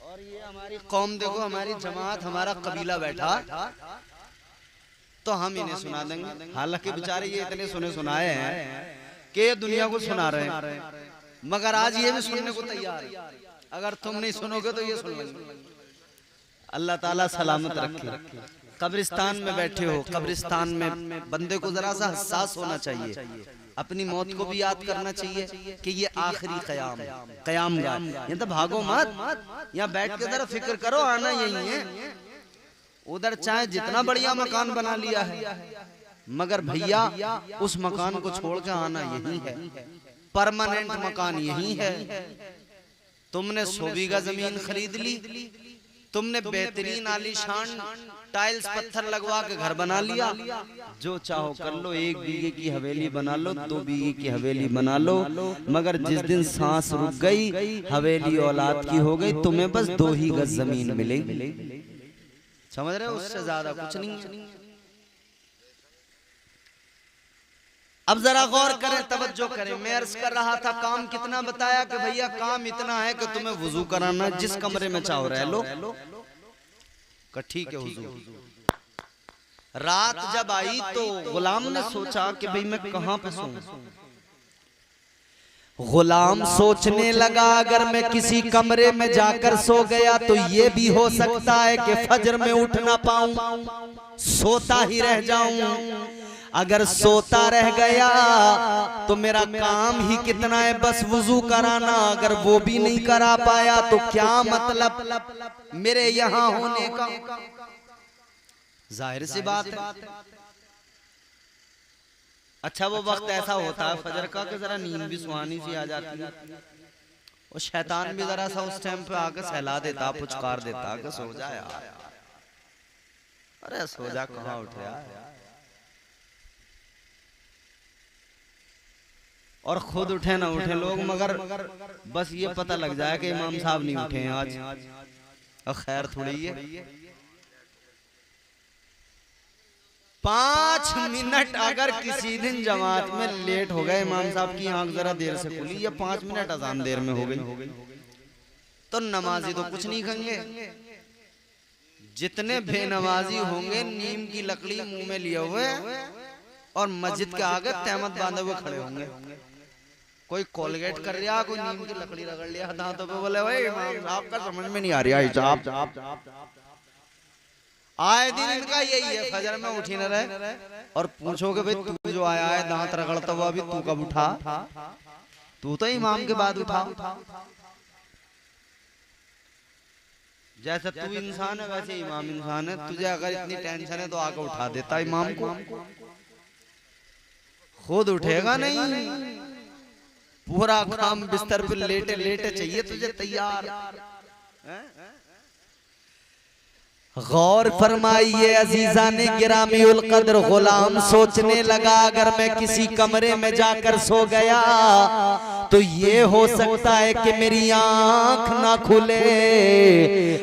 और ये हमारी कौम देखो, हमारी जमात, हमारा कबीला बैठा, तो हम इन्हें सुना देंगे। हालांकि बेचारे ये इतने सुनाए हैं कि ये दुनिया को सुना रहे हैं, मगर आज ये भी सुनने को तैयार है। अगर तुम नहीं सुनोगे तो ये सुन लेंगे। अल्लाह ताला सलामत रखे। कब्रिस्तान में बैठे हो, कब्रिस्तान में बंदे को जरा सा एहसास होना चाहिए, अपनी मौत को भी याद करना चाहिए कि ये आखिरी कयाम गाह। ये तो भागो मत, यहाँ बैठ के जरा फिक्र करो, आना यही है। उधर चाहे जितना बढ़िया मकान बना लिया है, मगर भैया उस मकान को छोड़ के आना यही है, परमानेंट मकान यही है। तुमने 100 बीघा जमीन खरीद ली, तुमने बेहतरीन आलीशान टाइल्स पत्थर लगवा के घर बना लिया, जो चाहो कर लो, 1 बीघे की हवेली बना लो, 2 बीघे की हवेली बना लो, मगर जिस दिन सांस रुक गई, हवेली औलाद की हो गई, तुम्हें बस 2 ही गज जमीन मिलेगी। समझ रहे हो? उससे ज्यादा कुछ नहीं है। अब जरा गौर करें, तवज्जो करें। मैं अर्ज कर रहा था काम कितना, बताया कि भैया काम इतना है कि तुम्हें वुजू कराना, जिस कमरे में चाहो रह लो। ठीक है वुजू। रात जब आई तो गुलाम ने सोचा कि भाई मैं कहां पे सोऊं। गुलाम सोचने लगा अगर मैं किसी कमरे में जाकर सो गया तो ये भी हो सकता है कि फजर में उठ ना पाऊं, सोता ही रह जाऊं। अगर सोता रह गया तो मेरा काम ही कितना है, बस वुजू कराना। अगर वो भी नहीं करा पाया तो क्या मतलब मेरे यहाँ होने का? जाहिर सी बात है। अच्छा वो वक्त ऐसा होता है फजर का कि जरा नींद भी सुहानी सी आ जाती है, और शैतान भी जरा सा उस टाइम पे आके सहला देता, पुचकार देता कि सो जा यार। अरे सो जा, कहाँ उठ रहा है? और खुद उठे ना उठे लोग, मगर बस ये पता लग जाए कि इमाम साहब नहीं उठे हैं आज, और खैर थोड़ी है 5 मिनट अगर किसी दिन जमात में लेट हो गए, इमाम साहब की आंख जरा देर से खुली या 5 मिनट अजान देर में हो गई, तो नमाजी तो कुछ नहीं कहेंगे। जितने बेनमाजी होंगे नीम की लकड़ी मुंह में लिए हुए और मस्जिद के आगे तहमत बांधे हुए खड़े होंगे। कोई कोलगेट कर रहा, कोई नीम की लकड़ी रगड़ लिया दांतों पे, बोले भाई इमाम साहब का समझ में नहीं आ रहा। आए दिन इनका यही है, फजर में उठी न रहे और पूछोगे भाई तू जो आया है दांत रगड़ता हुआ, अभी तू कब उठा? तू तो इमाम के बाद उठा। जैसे तू इंसान है वैसे इमाम इंसान है। तुझे अगर इतनी टेंशन है तो आकर उठा देता इमाम को, खुद उठेगा नहीं। पूरा काम बिस्तर पे लेटे लेटे चाहिए तुझे तैयार। गौर फरमाइए अजीजाने गिरामी उल कद्र, गुलाम सोचने लगा अगर मैं किसी कमरे में जाकर सो गया तो ये हो सकता है कि मेरी आंख ना खुले।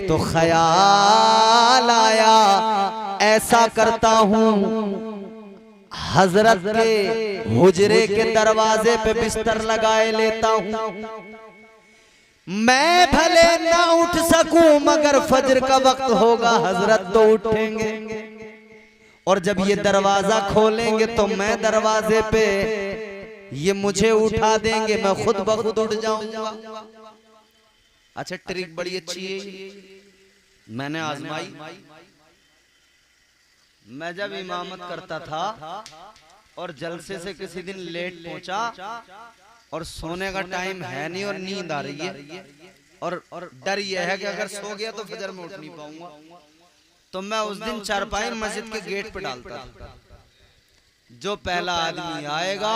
तो ख्याल आया ऐसा करता हूं, हजरत के हुजरे के दरवाजे पे बिस्तर लगाए लेता हूं। मैं भले ना उठ सकूं मगर फजर का वक्त होगा हजरत तो उठेंगे, और जब ये दरवाजा खोलेंगे तो मैं दरवाजे पे, ये मुझे उठा देंगे, मैं खुद ब खुद उठ जाऊंगा। अच्छा ट्रिक बड़ी अच्छी है, मैंने आजमाई। मैं जब इमामत करता था और जलसे से किसी दिन लेट पहुंचा और सोने का टाइम है नहीं और नींद आ रही है और डर यह है कि अगर सो गया तो फजर में उठ नहीं पाऊंगा, तो मैं उस दिन चारपाई मस्जिद के गेट पे डालता था। जो पहला आदमी आएगा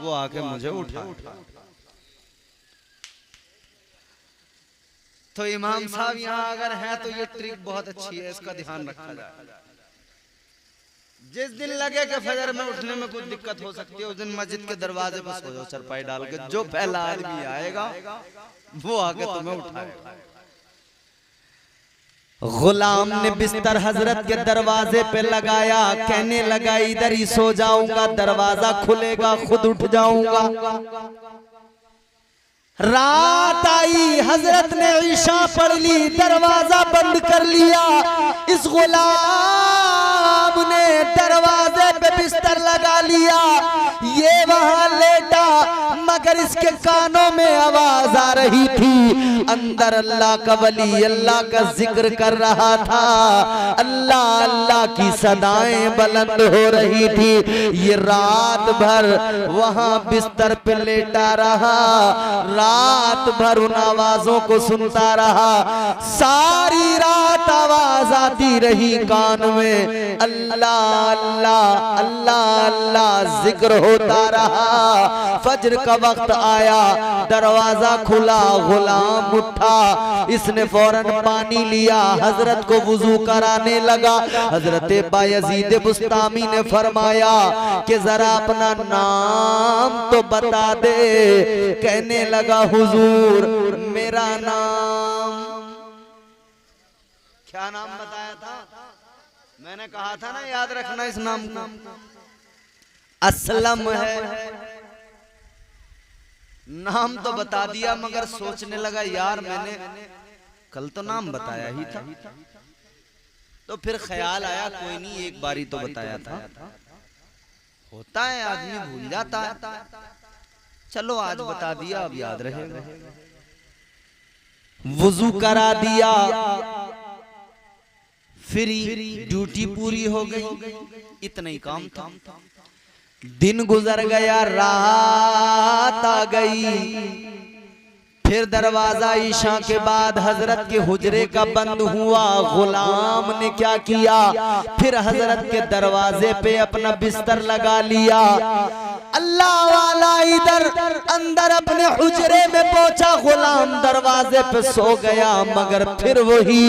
वो आके मुझे उठा। तो इमाम साहब यहाँ अगर है तो ये ट्रिक बहुत अच्छी है, इसका ध्यान रखा जाए। जिस दिन लगे कि फजर में उठने में कुछ दिक्कत हो सकती है उस दिन मस्जिद के दरवाजे पर सो जाओ चरपाई डाल के। जो पहला आदमी आएगा वो आके तुम्हें उठाएगा। गुलाम ने बिस्तर हजरत के दरवाजे पे लगाया, कहने लगा इधर ही सो जाऊंगा, दरवाजा खुलेगा खुद उठ जाऊंगा। रात आई, हजरत ने ईशा पढ़ ली, दरवाजा बंद कर लिया। इस गुलाम ने दरवाजे पे बिस्तर लगा लिया, ये वहां लेटा, मगर इसके कानों में आवाज आ रही थी। अंदर अल्लाह का वली अल्लाह का जिक्र कर रहा था, अल्लाह अल्लाह की सदाएं बुलंद हो रही थी। ये रात भर वहां बिस्तर पे लेटा रहा, रात भर उन आवाजों को सुनता रहा। सारी रात आवाज आती रही कान में, अल्लाह अल्लाह अल्लाह अल्लाह जिक्र होता रहा। फजर का वक्त आया, दरवाजा खुला, गुलाम उठा, इसने फौरन पानी लिया, हजरत को वुजू कराने लगा। हजरत बायजीद बुस्तामी ने फरमाया कि जरा अपना नाम तो बता दे। कहने लगा हुजूर मेरा नाम, क्या नाम बताया था? मैंने कहा था ना याद रखना इस नाम को, असलम है। नाम तो बता दिया मगर सोचने लगा यार मैंने कल तो नाम बताया ही था। तो फिर ख्याल आया कोई नहीं एक बारी तो बताया था, होता है आदमी भूल जाता है, चलो आज बता दिया अब याद रहेगा। वुजू करा दिया, फिर ड्यूटी पूरी हो गई, इतना ही काम था। दिन गुजर गया, रात आ गई, फिर दरवाजा ईशा के बाद हजरत के हुजरे का बंद हुआ। गुलाम ने क्या किया, फिर हजरत के दरवाजे पे अपना बिस्तर लगा लिया। अल्लाह वाला इधर अंदर अपने हुजरे में पहुंचा, गुलाम दरवाजे पे सो गया, मगर फिर वही,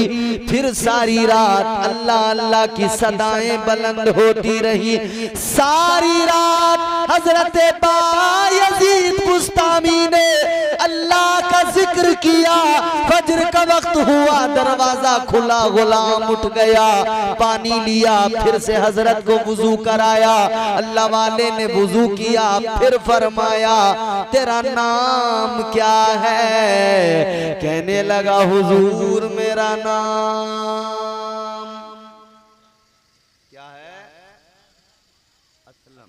फिर सारी रात अल्लाह अल्लाह की सदाएं बुलंद होती रही। सारी रात हजरत बायजीद बुस्तामी ने अल्लाह का जिक्र जिक्र किया, फजर का वक्त हुआ, दरवाजा खुला, गुलाम उठ गया, पानी लिया, फिर से हजरत को वुजू कराया। अल्लाह वाले ने वुजू किया, फिर फरमाया तेरा नाम क्या है? कहने लगा हुजूर मेरा नाम क्या है? असलम।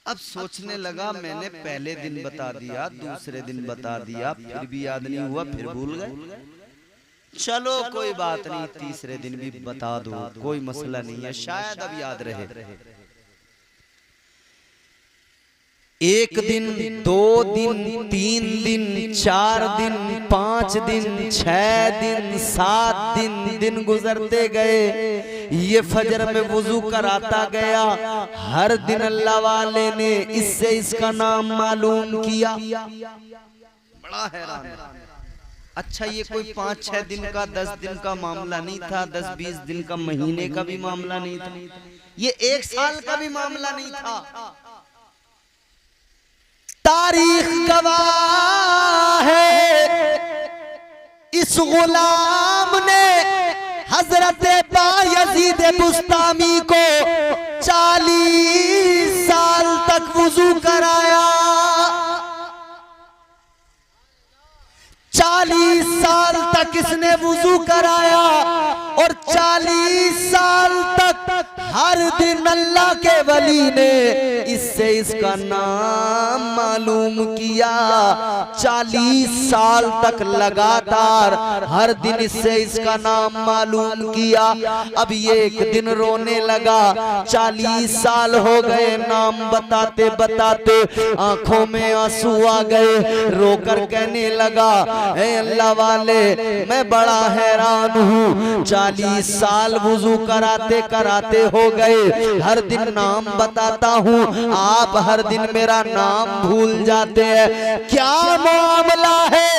अब सोचने लगा मैंने पहले दिन बता दिया, दूसरे दिन बता दिया, फिर भी याद नहीं हुआ, फिर भूल गए। चलो कोई बात नहीं, तीसरे दिन भी बता दो, कोई मसला नहीं है, शायद अब याद रहे। एक दिन, 2 दिन, 3 दिन, 4 दिन, 5 दिन, 6 दिन, 7 दिन, दिन गुजरते गए। ये फजर में वुजू कराता गया, हर दिन अल्लाह वाले ने इससे इसका नाम मालूम किया। बड़ा हैरान। अच्छा ये कोई 5-6 दिन का, 10 दिन का मामला नहीं था, 10-20 दिन का, महीने का भी मामला नहीं था, ये 1 साल का भी मामला नहीं था। तारीख गवाह है, इस गुलाम ने हजरत बायजीद बुस्तामी को 40 साल तक वुजू कराया। 40 साल तक इसने वुजू कराया और 40 साल तक हर दिन अल्लाह के वली ने इससे इसका नाम मालूम किया। 40 साल तक लगातार हर दिन इससे इसका नाम मालूम किया। अब ये एक दिन रोने लगा, 40 साल हो गए नाम बताते बताते, आंखों में आंसू आ गए, रोकर कहने लगा ऐ अल्लाह वाले मैं बड़ा हैरान हूँ, 40 साल वुजू कराते कराते हो गए, हर दिन नाम बताता हूँ, आप हर दिन मेरा नाम भूल जाते हैं, क्या मामला है?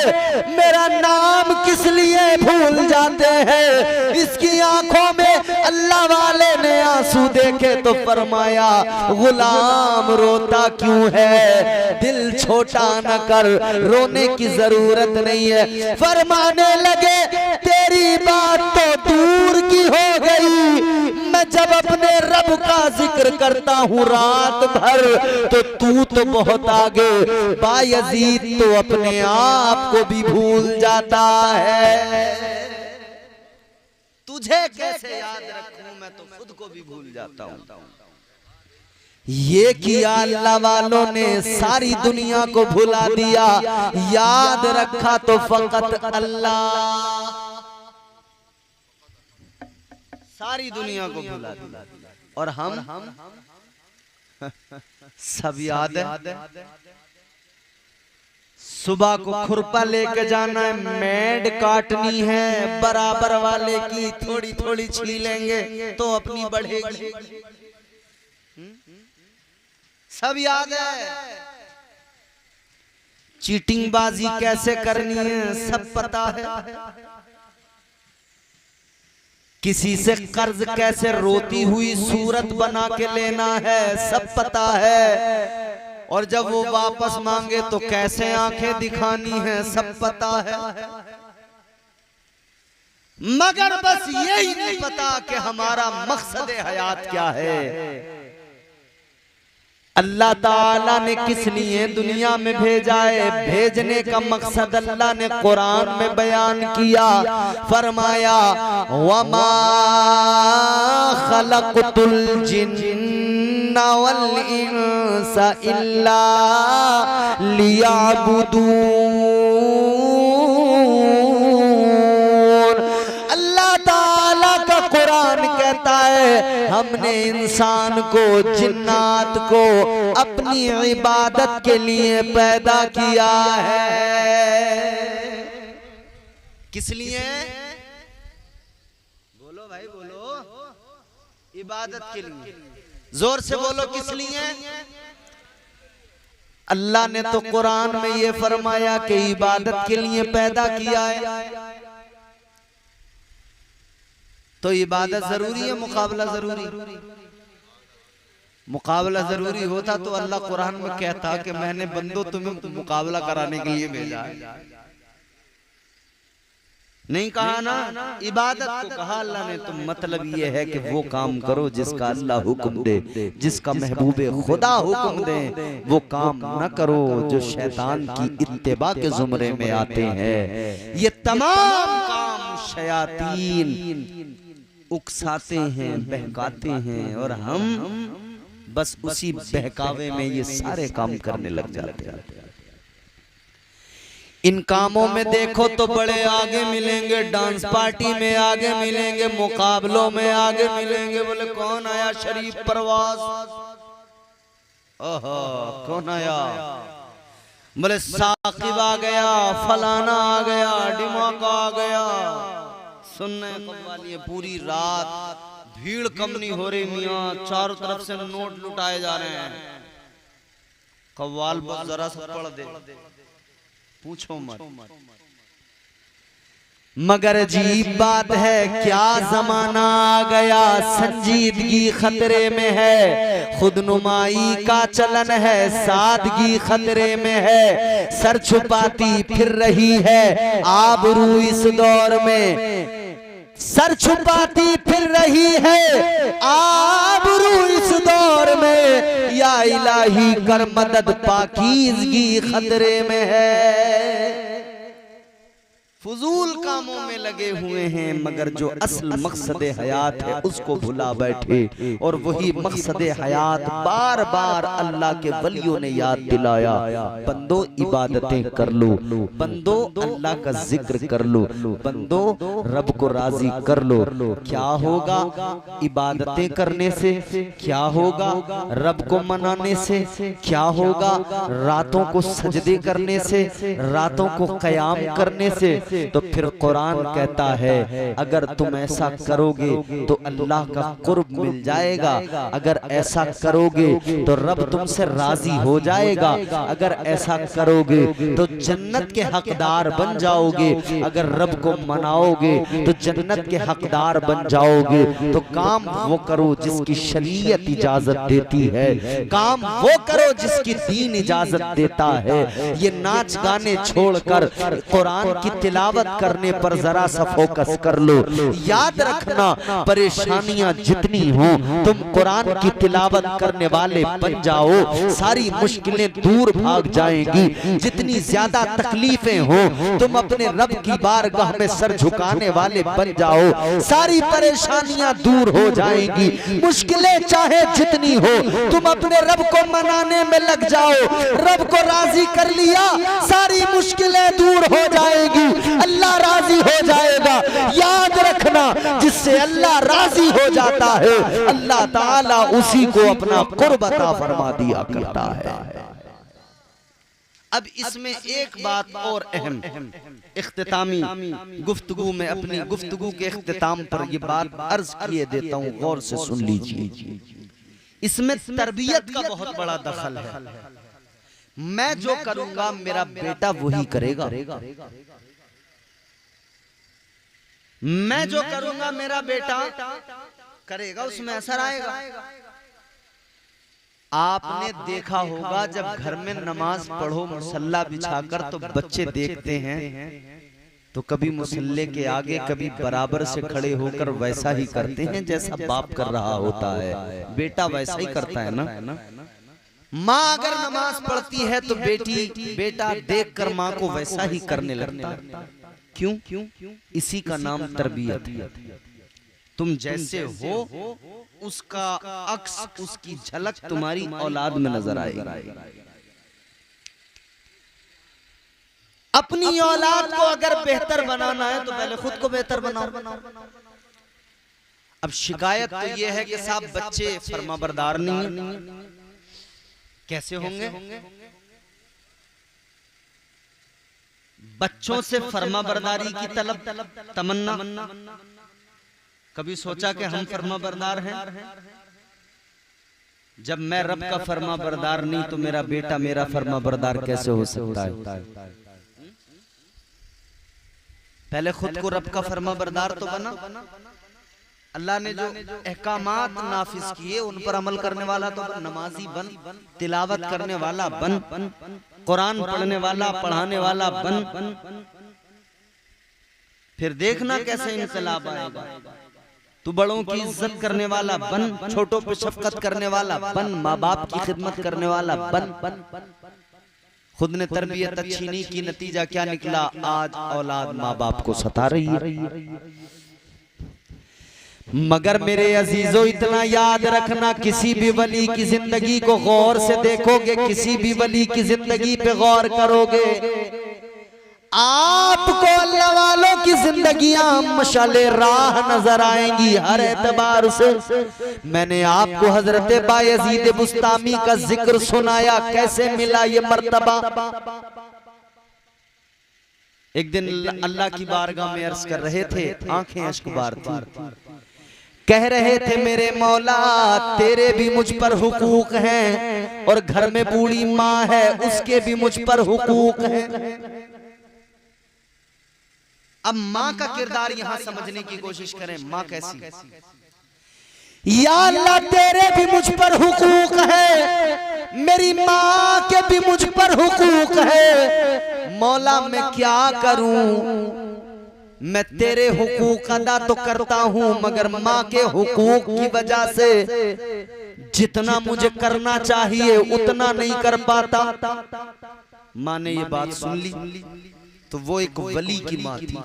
मेरा नाम किस लिए भूल जाते हैं? इसकी आंखों में अल्लाह वाले ने आंसू देखे तो फरमाया गुलाम रोता क्यों है? दिल छोटा न कर, रोने की जरूरत नहीं है। फरमाने लगे तेरी बात तो दूर की हो गई, मैं जब अपने रब का जिक्र करता हूँ रात भर तो तू तो बहुत आगे, बायजीद तो अपने आप को भी भूल जाता है। तुझे कैसे याद रखूं, मैं तो खुद को भी भूल जाता हूँ। ये किया अल्लाह वालों ने, सारी दुनिया को भुला दिया, याद रखा तो फकत अल्लाह, सारी दुनिया को भुला दिया। और हम सब याद है, सुबह को खुरपा लेके जाना है, मेड काटनी है, बराबर वाले की थोड़ी थोड़ी छीलेंगे तो अपनी बढ़ेगी, सब याद है। चीटिंग बाजी कैसे करनी है सब पता है, किसी से कर्ज कैसे रोती हुई सूरत बना के लेना है सब पता है, और जब वो वापस मांगे तो कैसे आंखें दिखानी है सब पता है, मगर बस यही नहीं पता कि हमारा मकसद हयात क्या है। अल्लाह ताला ने किस लिए दुनिया में भेजा है, भेजने का मकसद अल्लाह ने कुरान में बयान किया, फरमाया वमा खलक़तुल जिन्ना वल इंसा इल्ला लियअबुदून। अल्लाह ताला का कुरान कहता है हमने इंसान को, जिन्नात को अपनी इबादत के लिए पैदा किया है। किस लिए? बोलो भाई बोलो, इबादत के लिए, जोर से बोलो किस लिए? अल्लाह ने तो कुरान में ये फरमाया कि इबादत के लिए पैदा किया है, तो इबादत जरूरी है, मुकाबला जरूरी? मुकाबला जरूरी होता तो अल्लाह कुरान में कहता कि मैंने बंदो तुम्हें मुकाबला कराने के लिए भेजा है। नहीं कहा ना, इबादत को कहा अल्लाह ने। तो मतलब ये है कि वो काम करो जिसका अल्लाह हुक्म दे, जिसका महबूबे खुदा हुक्म दे। वो काम न करो जो शैतान की इत्तिबा के जुमरे में आते हैं। ये तमाम काम शयातीन उकसाते हैं, बहकाते हैं, और हम बस उसी बहकावे में ये सारे काम करने लग जाते हैं। इन कामों में देखो तो बड़े आगे मिलेंगे, डांस पार्टी में आगे मिलेंगे, मुकाबलों में आगे मिलेंगे। बोले कौन आया शरीफ परवाज, ओहो कौन आया, बोले साकिब आ गया, फलाना आ गया, डिमाका आ गया। सुनने वाली पूरी रात भीड़ कम नहीं हो रही मियाँ, चारों तरफ से नोट लुटाए जा रहे हैं। कव्वाल पर जरा सा पढ़ दे, पूछो मत। मगर अजीब बात है, क्या जमाना आ गया, संजीदगी खतरे में है, खुदनुमाई का चलन है, सादगी खतरे में है, सर छुपाती फिर रही है आबरू इस दौर में, सर छुपाती फिर रही है आबरू इस दौर में, या इलाही कर मदद पाकीज़गी खतरे में है। फजूल कामों में लगे हुए हैं, मगर जो असल मकसद हयात है उसको भुला बैठे। और वही मकसद हयात बार बार अल्लाह के वलियों ने याद दिलाया, बंदो इबादतें कर लो, बंदो अल्लाह का जिक्र कर लो, बंदो रब को राजी कर लो। क्या होगा इबादतें करने से, क्या होगा रब को मनाने से, क्या होगा रातों को सजदे करने से, रातों को कयाम करने से। तो फिर कुरान कहता है अगर तुम ऐसा करोगे तो अल्लाह का कुर्ब मिल जाएगा, अगर ऐसा करोगे तो रब तुमसे राजी हो जाएगा, अगर ऐसा करोगे तो जन्नत के हकदार बन जाओगे, अगर रब को मनाओगे तो जन्नत के हकदार बन जाओगे। तो काम वो करो जिसकी शरीयत इजाजत देती है, काम वो करो जिसकी दीन इजाजत देता है। ये नाच गाने छोड़कर कुरान की तिलावत करने पर जरा सा फोकस कर लो। याद रखना परेशानियां जितनी हो तुम कुरान की तिलावत करने वाले बन जाओ, सारी मुश्किलें दूर भाग जाएंगी। जितनी ज्यादा तकलीफें हो तुम अपने रब की बारगाह में सर झुकाने वाले बन जाओ, सारी परेशानियां दूर हो जाएंगी। मुश्किलें चाहे जितनी हो तुम अपने रब को मनाने में लग जाओ, रब को राजी कर लिया सारी मुश्किलें दूर हो जाएगी, अल्लाह राजी हो जाएगा। याद रखना जिससे अल्लाह राजी हो जाता है अल्लाह ताला उसी को अपना कुर्ब अता फरमा दिया करता है। अब इसमें एक बात और अहम, इख्तितामी गुफ्तगू में अपनी गुफ्तगू के इख्तिताम पर ये बात अर्ज किए देता हूँ, गौर से सुन लीजिए। इसमें तरबियत का बहुत बड़ा दखल है। मैं जो करूंगा मेरा बेटा वही करेगा, मैं जो करूंगा मेरा बेटा करेगा, उसमें असर आएगा। आपने देखा होगा जब घर में नमाज पढ़ो मुसल्ला बिछाकर तो बच्चे देखते हैं तो कभी मुसल्ले के आगे कभी बराबर से खड़े होकर वैसा ही करते हैं जैसा बाप कर रहा होता है, बेटा वैसा ही करता है ना। माँ अगर नमाज पढ़ती है तो बेटा देखकर माँ को वैसा ही करने लगता है। क्यों? इसी का नाम तरबियत है। तुम जैसे हो उसका अक्स, उसकी झलक तुम्हारी औलाद में नजर आएगी। अपनी औलाद को अगर बेहतर बनाना है तो पहले खुद को बेहतर बनाओ। अब शिकायत तो यह है कि साहब बच्चे फरमाबरदार नहीं है, कैसे होंगे? बच्चों से फरमाबरदारी की तमन्ना, कभी सोचा कि हम फरमाबरदार हैं? जब मैं रब का फरमाबरदार नहीं तो मेरा बेटा मेरा फरमाबरदार कैसे हो सकता है? पहले खुद को रब का फरमाबरदार तो बना। अल्लाह ने जो अहकामात नाफिज किए उन पर अमल करने वाला तो नमाजी बन, तिलावत करने वाला बन, कुरान पढ़ने वाला, पढ़ाने वाला बन, फिर देखना कैसे इनकलाब आएगा। तू बड़ों की इज्जत करने वाला बन, छोटों पे शफकत करने वाला बन, माँ बाप की खिदमत करने वाला बन। खुद ने तरबियत अच्छी नहीं की, नतीजा क्या निकला? आज औलाद माँ बाप को सता रही है। मगर मेरे अजीजों इतना याद रखना, किसी भी वली की जिंदगी को गौर से देखोगे, किसी भी वली की जिंदगी पे गौर करोगे, आपको अल्लाह वालों की जिंदगियां मशाले राह नजर आएंगी हर एतबार से। मैंने आपको हजरत बायजीद बुस्तामी का जिक्र सुनाया, कैसे मिला ये मर्तबा। एक दिन अल्लाह की बारगाह में अर्ज कर रहे थे, आंखें अश्कबार थी, कह रहे थे मेरे मौला तेरे भी मुझ पर हुकूक हैं और घर में बूढ़ी माँ है उसके भी मुझ पर हुकूक हैं। अब माँ का किरदार यहां समझने की कोशिश करें, माँ कैसी? या अल्लाह तेरे भी मुझ पर हुकूक है, मेरी माँ के भी मुझ पर हुकूक है, मौला मैं क्या करूं? मैं तेरे हुकूक अदा तो करता हूं मगर माँ के हुकूक की वजह से जितना मुझे करना चाहिए उतना नहीं कर पाता। माँ ने ये बात सुन ली तो वो एक वली की माँ थी।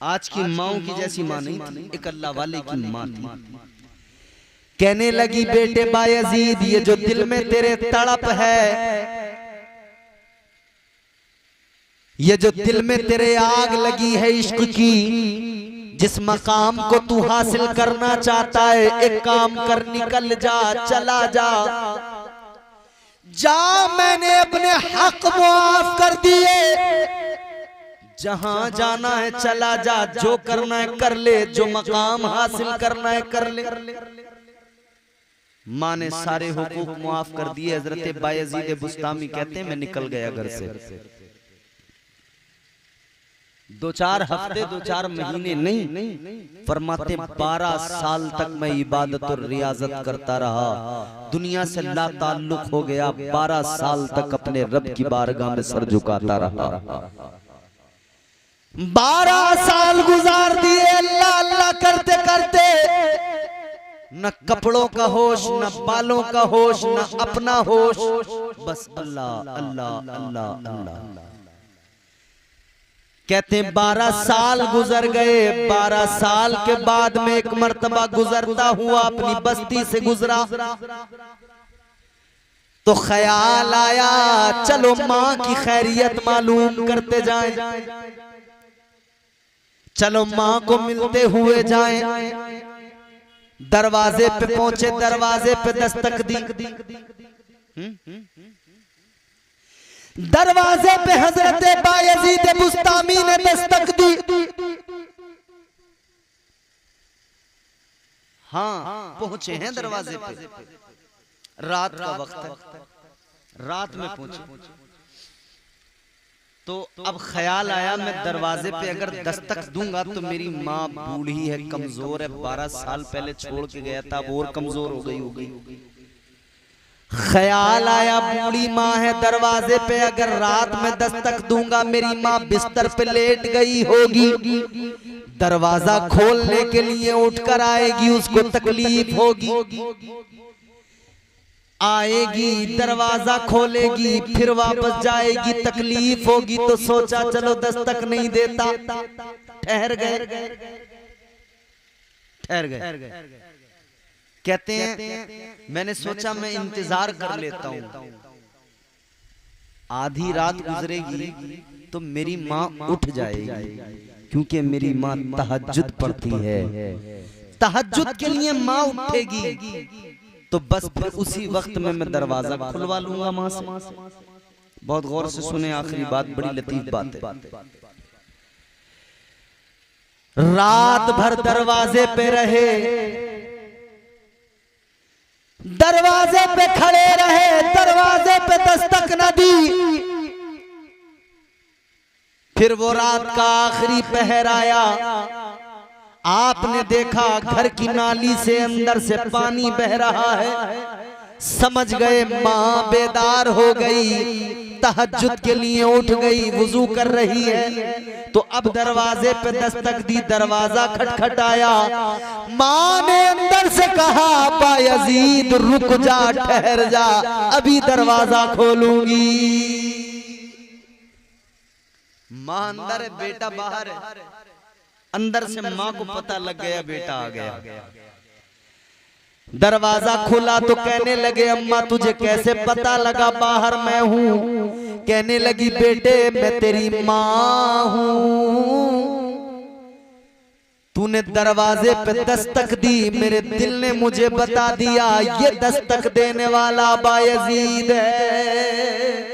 आज की माँओं की जैसी माँ नहीं थी, एक अल्लाह वाले की माँ थी। कहने लगी बेटे बायजीद ये जो दिल में तेरे तड़प है, ये जो दिल में तेरे आग लगी है इश्क की, जिस मकाम को तू हासिल करना चाहता है, एक काम कर निकल जा, चला जा, जा मैंने अपने हक मुआफ कर दिए, जहां जाना है चला जा, जो करना है कर ले, जो मकाम हासिल करना है कर ले। माँ ने सारे हुकूक मुआफ कर दिए। हजरत बायजीद बुस्तामी कहते हैं मैं निकल गया घर से। 2-4 हफ्ते 2-4 महीने नहीं, फरमाते 12 साल तक मैं इबादत और रियाजत करता रहा, दुनिया से ला ताल्लुक हो गया, 12 साल तक अपने रब की बारगाह में सर झुकाता रहा। 12 साल गुजार दिए अल्लाह अल्लाह करते करते, न कपड़ों का होश, न बालों का होश, न अपना होश, बस अल्लाह अल्लाह अल्लाह अल्लाह। कहते 12 साल गुजर गए। 12 साल के बाद में एक मर्तबा गुजरता हुआ अपनी बस्ती से गुजरा तो ख्याल आया चलो माँ की खैरियत मालूम करते जाएं, चलो माँ को मिलते हुए जाएं। दरवाजे पे पहुंचे, दरवाजे पे दस्तक दी, दरवाजे पे हजरत बायजीद बुस्तामी ने दस्तक दी। हाँ पहुंचे हैं दरवाजे पे, रात का वक्त है, रात में पहुंचे तो अब ख्याल आया मैं दरवाजे पे अगर दस्तक दूंगा तो मेरी माँ बूढ़ी है, कमजोर है, 12 साल पहले छोड़ के गया था, वो और कमजोर हो गई होगी। ख्याल आया बूढ़ी माँ है दरवाजे पे, अगर रात में दस्तक दूंगा मेरी माँ बिस्तर पे लेट गई होगी, दरवाजा खोलने के लिए उठकर आएगी, उसको तकलीफ होगी, आएगी दरवाजा खोलेगी फिर वापस जाएगी, तकलीफ होगी। तो सोचा चलो दस्तक नहीं देता, ठहर गए। कहते हैं मैंने सोचा मैं इंतजार कर लेता हूं, आधी रात गुजरेगी तो मेरी माँ उठ जाएगी, क्योंकि मेरी माँ तहज्जुद पढ़ती है, तहज्जुद के लिए माँ उठेगी, तो बस फिर उसी वक्त में मैं दरवाजा खुलवा लूंगा माँ से। बहुत गौर से सुने आखिरी बात, बड़ी लतीफ बात है। रात भर दरवाजे पे रहे, दरवाजे पे खड़े रहे, दरवाजे पे दस्तक न दी। फिर वो रात का आखिरी पहर आया, आपने देखा घर की नाली से अंदर से पानी बह रहा है, समझ गए माँ बेदार हो गई, तहज्जुद के लिए उठ गई, वुजू कर रही है। तो अब दरवाजे पे दस्तक दी, दरवाजा खटखटाया। माँ ने अंदर से कहा बायजीद रुक जा, ठहर जा, अभी दरवाजा खोलूंगी। माँ अंदर है, बेटा बाहर है। अंदर से माँ को पता लग गया बेटा आ गया। दरवाजा खुला तो कहने लगे अम्मा तुझे कैसे पता लगा बाहर मैं हूं? कहने लगी बेटे मैं तेरी माँ हूं। तूने दरवाजे पे दस्तक दी, मेरे दिल ने मुझे बता दिया ये दस्तक देने वाला बायजीद है।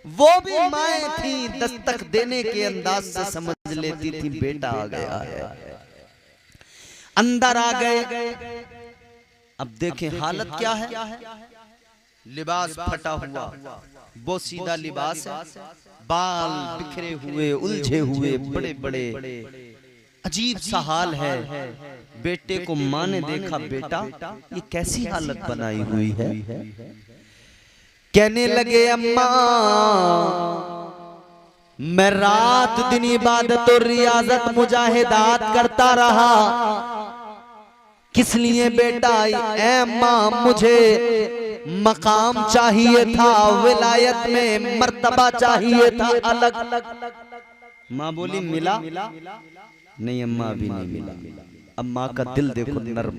वो भी माएँ थी, दस्तक देने के अंदाज से समझ लेती थी बेटा आ गया है। अंदर आ गए। अब देखें हालत क्या है, लिबास फटा हुआ, वो सीधा लिबास है, बाल बिखरे हुए, उलझे हुए, बड़े बड़े, अजीब सा हाल है। बेटे को माँ ने देखा बेटा ये कैसी हालत बनाई हुई है? कहने लगे अम्मा मैं रात दिन इबादत और रियाजत मुजाहिदात करता रहा। किस लिए बेटा? ऐ माँ मुझे मकाम चाहिए था, विलायत में मर्तबा चाहिए था अलग। माँ बोली मिला नहीं अम्मा, अभी नहीं मिला। अब माँ का दिल देखो नर्म।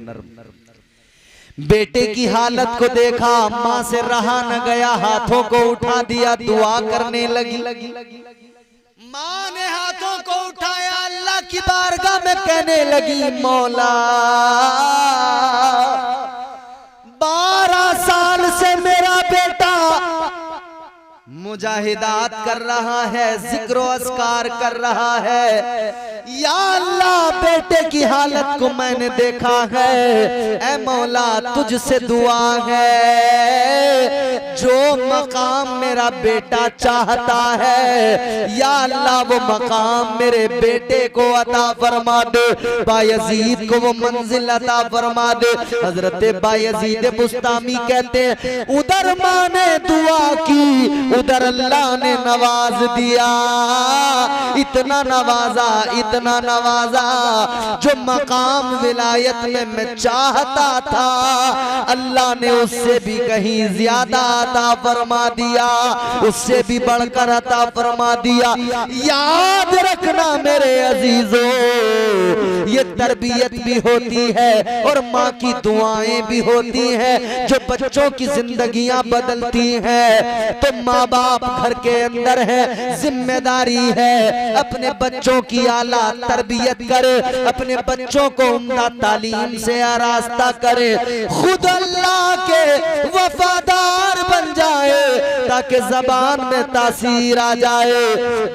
बेटे की हालत को देखा, माँ से रहा न गया, हाथों को उठा दिया, दुआ करने लगी। माँ ने हाथों को उठाया, अल्लाह की बारगाह में कहने लगी मौला 12 साल से मेरा बेटा मुजाहिदात कर रहा है, जिक्र अस्कार कर रहा है। या अल्लाह बेटे की हालत को मैंने देखा है, ऐ मौला तुझसे दुआ है, जो मकाम मेरा बेटा चाहता है या अल्लाह वो मकाम मेरे बेटे को अता फरमा दे, बायजीद को वो मंजिल अता फरमा दे। हजरत बायजीद बुस्तामी कहते हैं उधर माँ ने दुआ की, उधर अल्लाह ने नवाज दिया। इतना नवाजा जो मकाम विलायत में मैं चाहता था, अल्लाह ने उससे भी कहीं ज्यादा अता फरमा दिया, उससे भी बढ़कर अता फरमा दिया। याद रखना मेरे अजीजों, ये तरबियत भी होती है और माँ की दुआएं भी होती हैं जो बच्चों की जिंदगियां बदलती हैं। तो माँ बाप घर के अंदर है, जिम्मेदारी है अपने बच्चों की आला तरबियत करे, अपने बच्चों को उम्दा तालीम से आरास्ता करे, खुद अल्लाह के वफादार बन जाए ताकि जबान में तासीर आ जाए।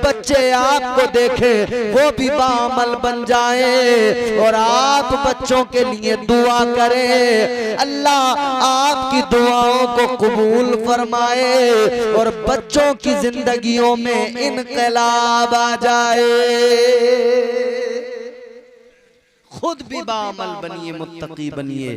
बच्चे आपको देखे वो भी बामल बन जाए और आप बच्चों के लिए दुआ करें, अल्लाह आपकी दुआओं को कबूल फरमाए और बच्चों की जिंदगियों में इनकलाब आ जाए। खुद भी बामल बनिए, मुत्तकी बनिए,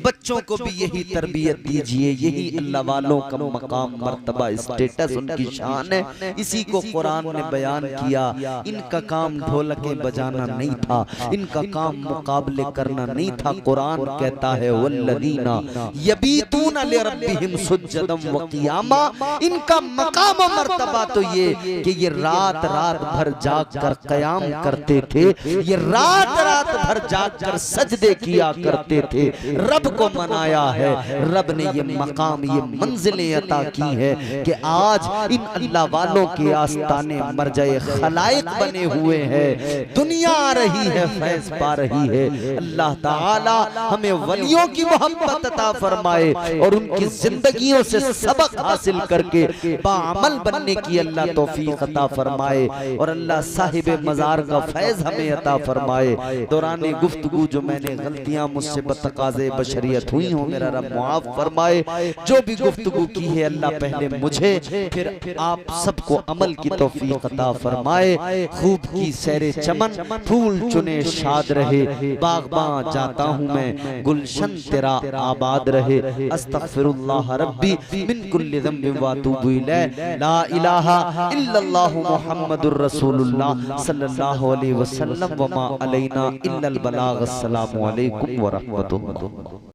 बच्चों को भी यही तरबियत दीजिए। यही अल्लाह वालों का मकाम, मर्तबा, स्टेटस, उनकी शान है। इसी को कुरान ने बयान किया। इनका काम ढोलकें बजाना नहीं था, इनका काम मुकाबले करना नहीं था। कुरान कहता है वल्लज़ीना यबीतूना लिरब्बिहिम सुज्जदम व क़ियामा, इनका मकाम और मर्तबा तो ये कि ये रात रात भर जाग कर क़याम करते थे, ये रात रात भर जाकर सजदे किया करते थे, रब को मनाया है। रब ने ये मकाम, ये मंजिलें अता की है कि आज इन अल्लाह वालों के आस्ताने मरजाए खलाइक बने हुए हैं। दुनिया आ रही है, फैज पा रही है। अल्लाह ताला हमें वलियों की मोहब्बत अता फरमाए और उनकी जिंदगियों से सबक हासिल करके बाअमल बनने की अल्लाह तौफीक अता फरमाए और अल्लाह साहिब मजार का फैज हमें अता फरमाए। दौरान दौरान गुफ्तगू जो मैंने गलतियां मुझसे बतकाज़े बशरियत हुई हो मेरा रब मुआफ फरमाए। जो भी गुफ्तगू की है अल्लाह पहले मुझे फिर आप सबको अमल की तौफीक अता फरमाए। खूब की सैरे चमन फूल चुने शाद रहे, बागबां जाता हूँ मैं गुलशन तेरा आबाद रहे। अस्तगफिरुल्लाह रब्बी मिन कुल्लि ज़ंबिन व अतूबु इलैह। ला इलाहा इल्लल्लाह मुहम्मदुर रसूलुल्लाह सल्लल्लाहु अलैहि वसल्लम व मा अलैना इल्लल बलाग। अस्सलामु अलैकुम व रहमतुल्लाह।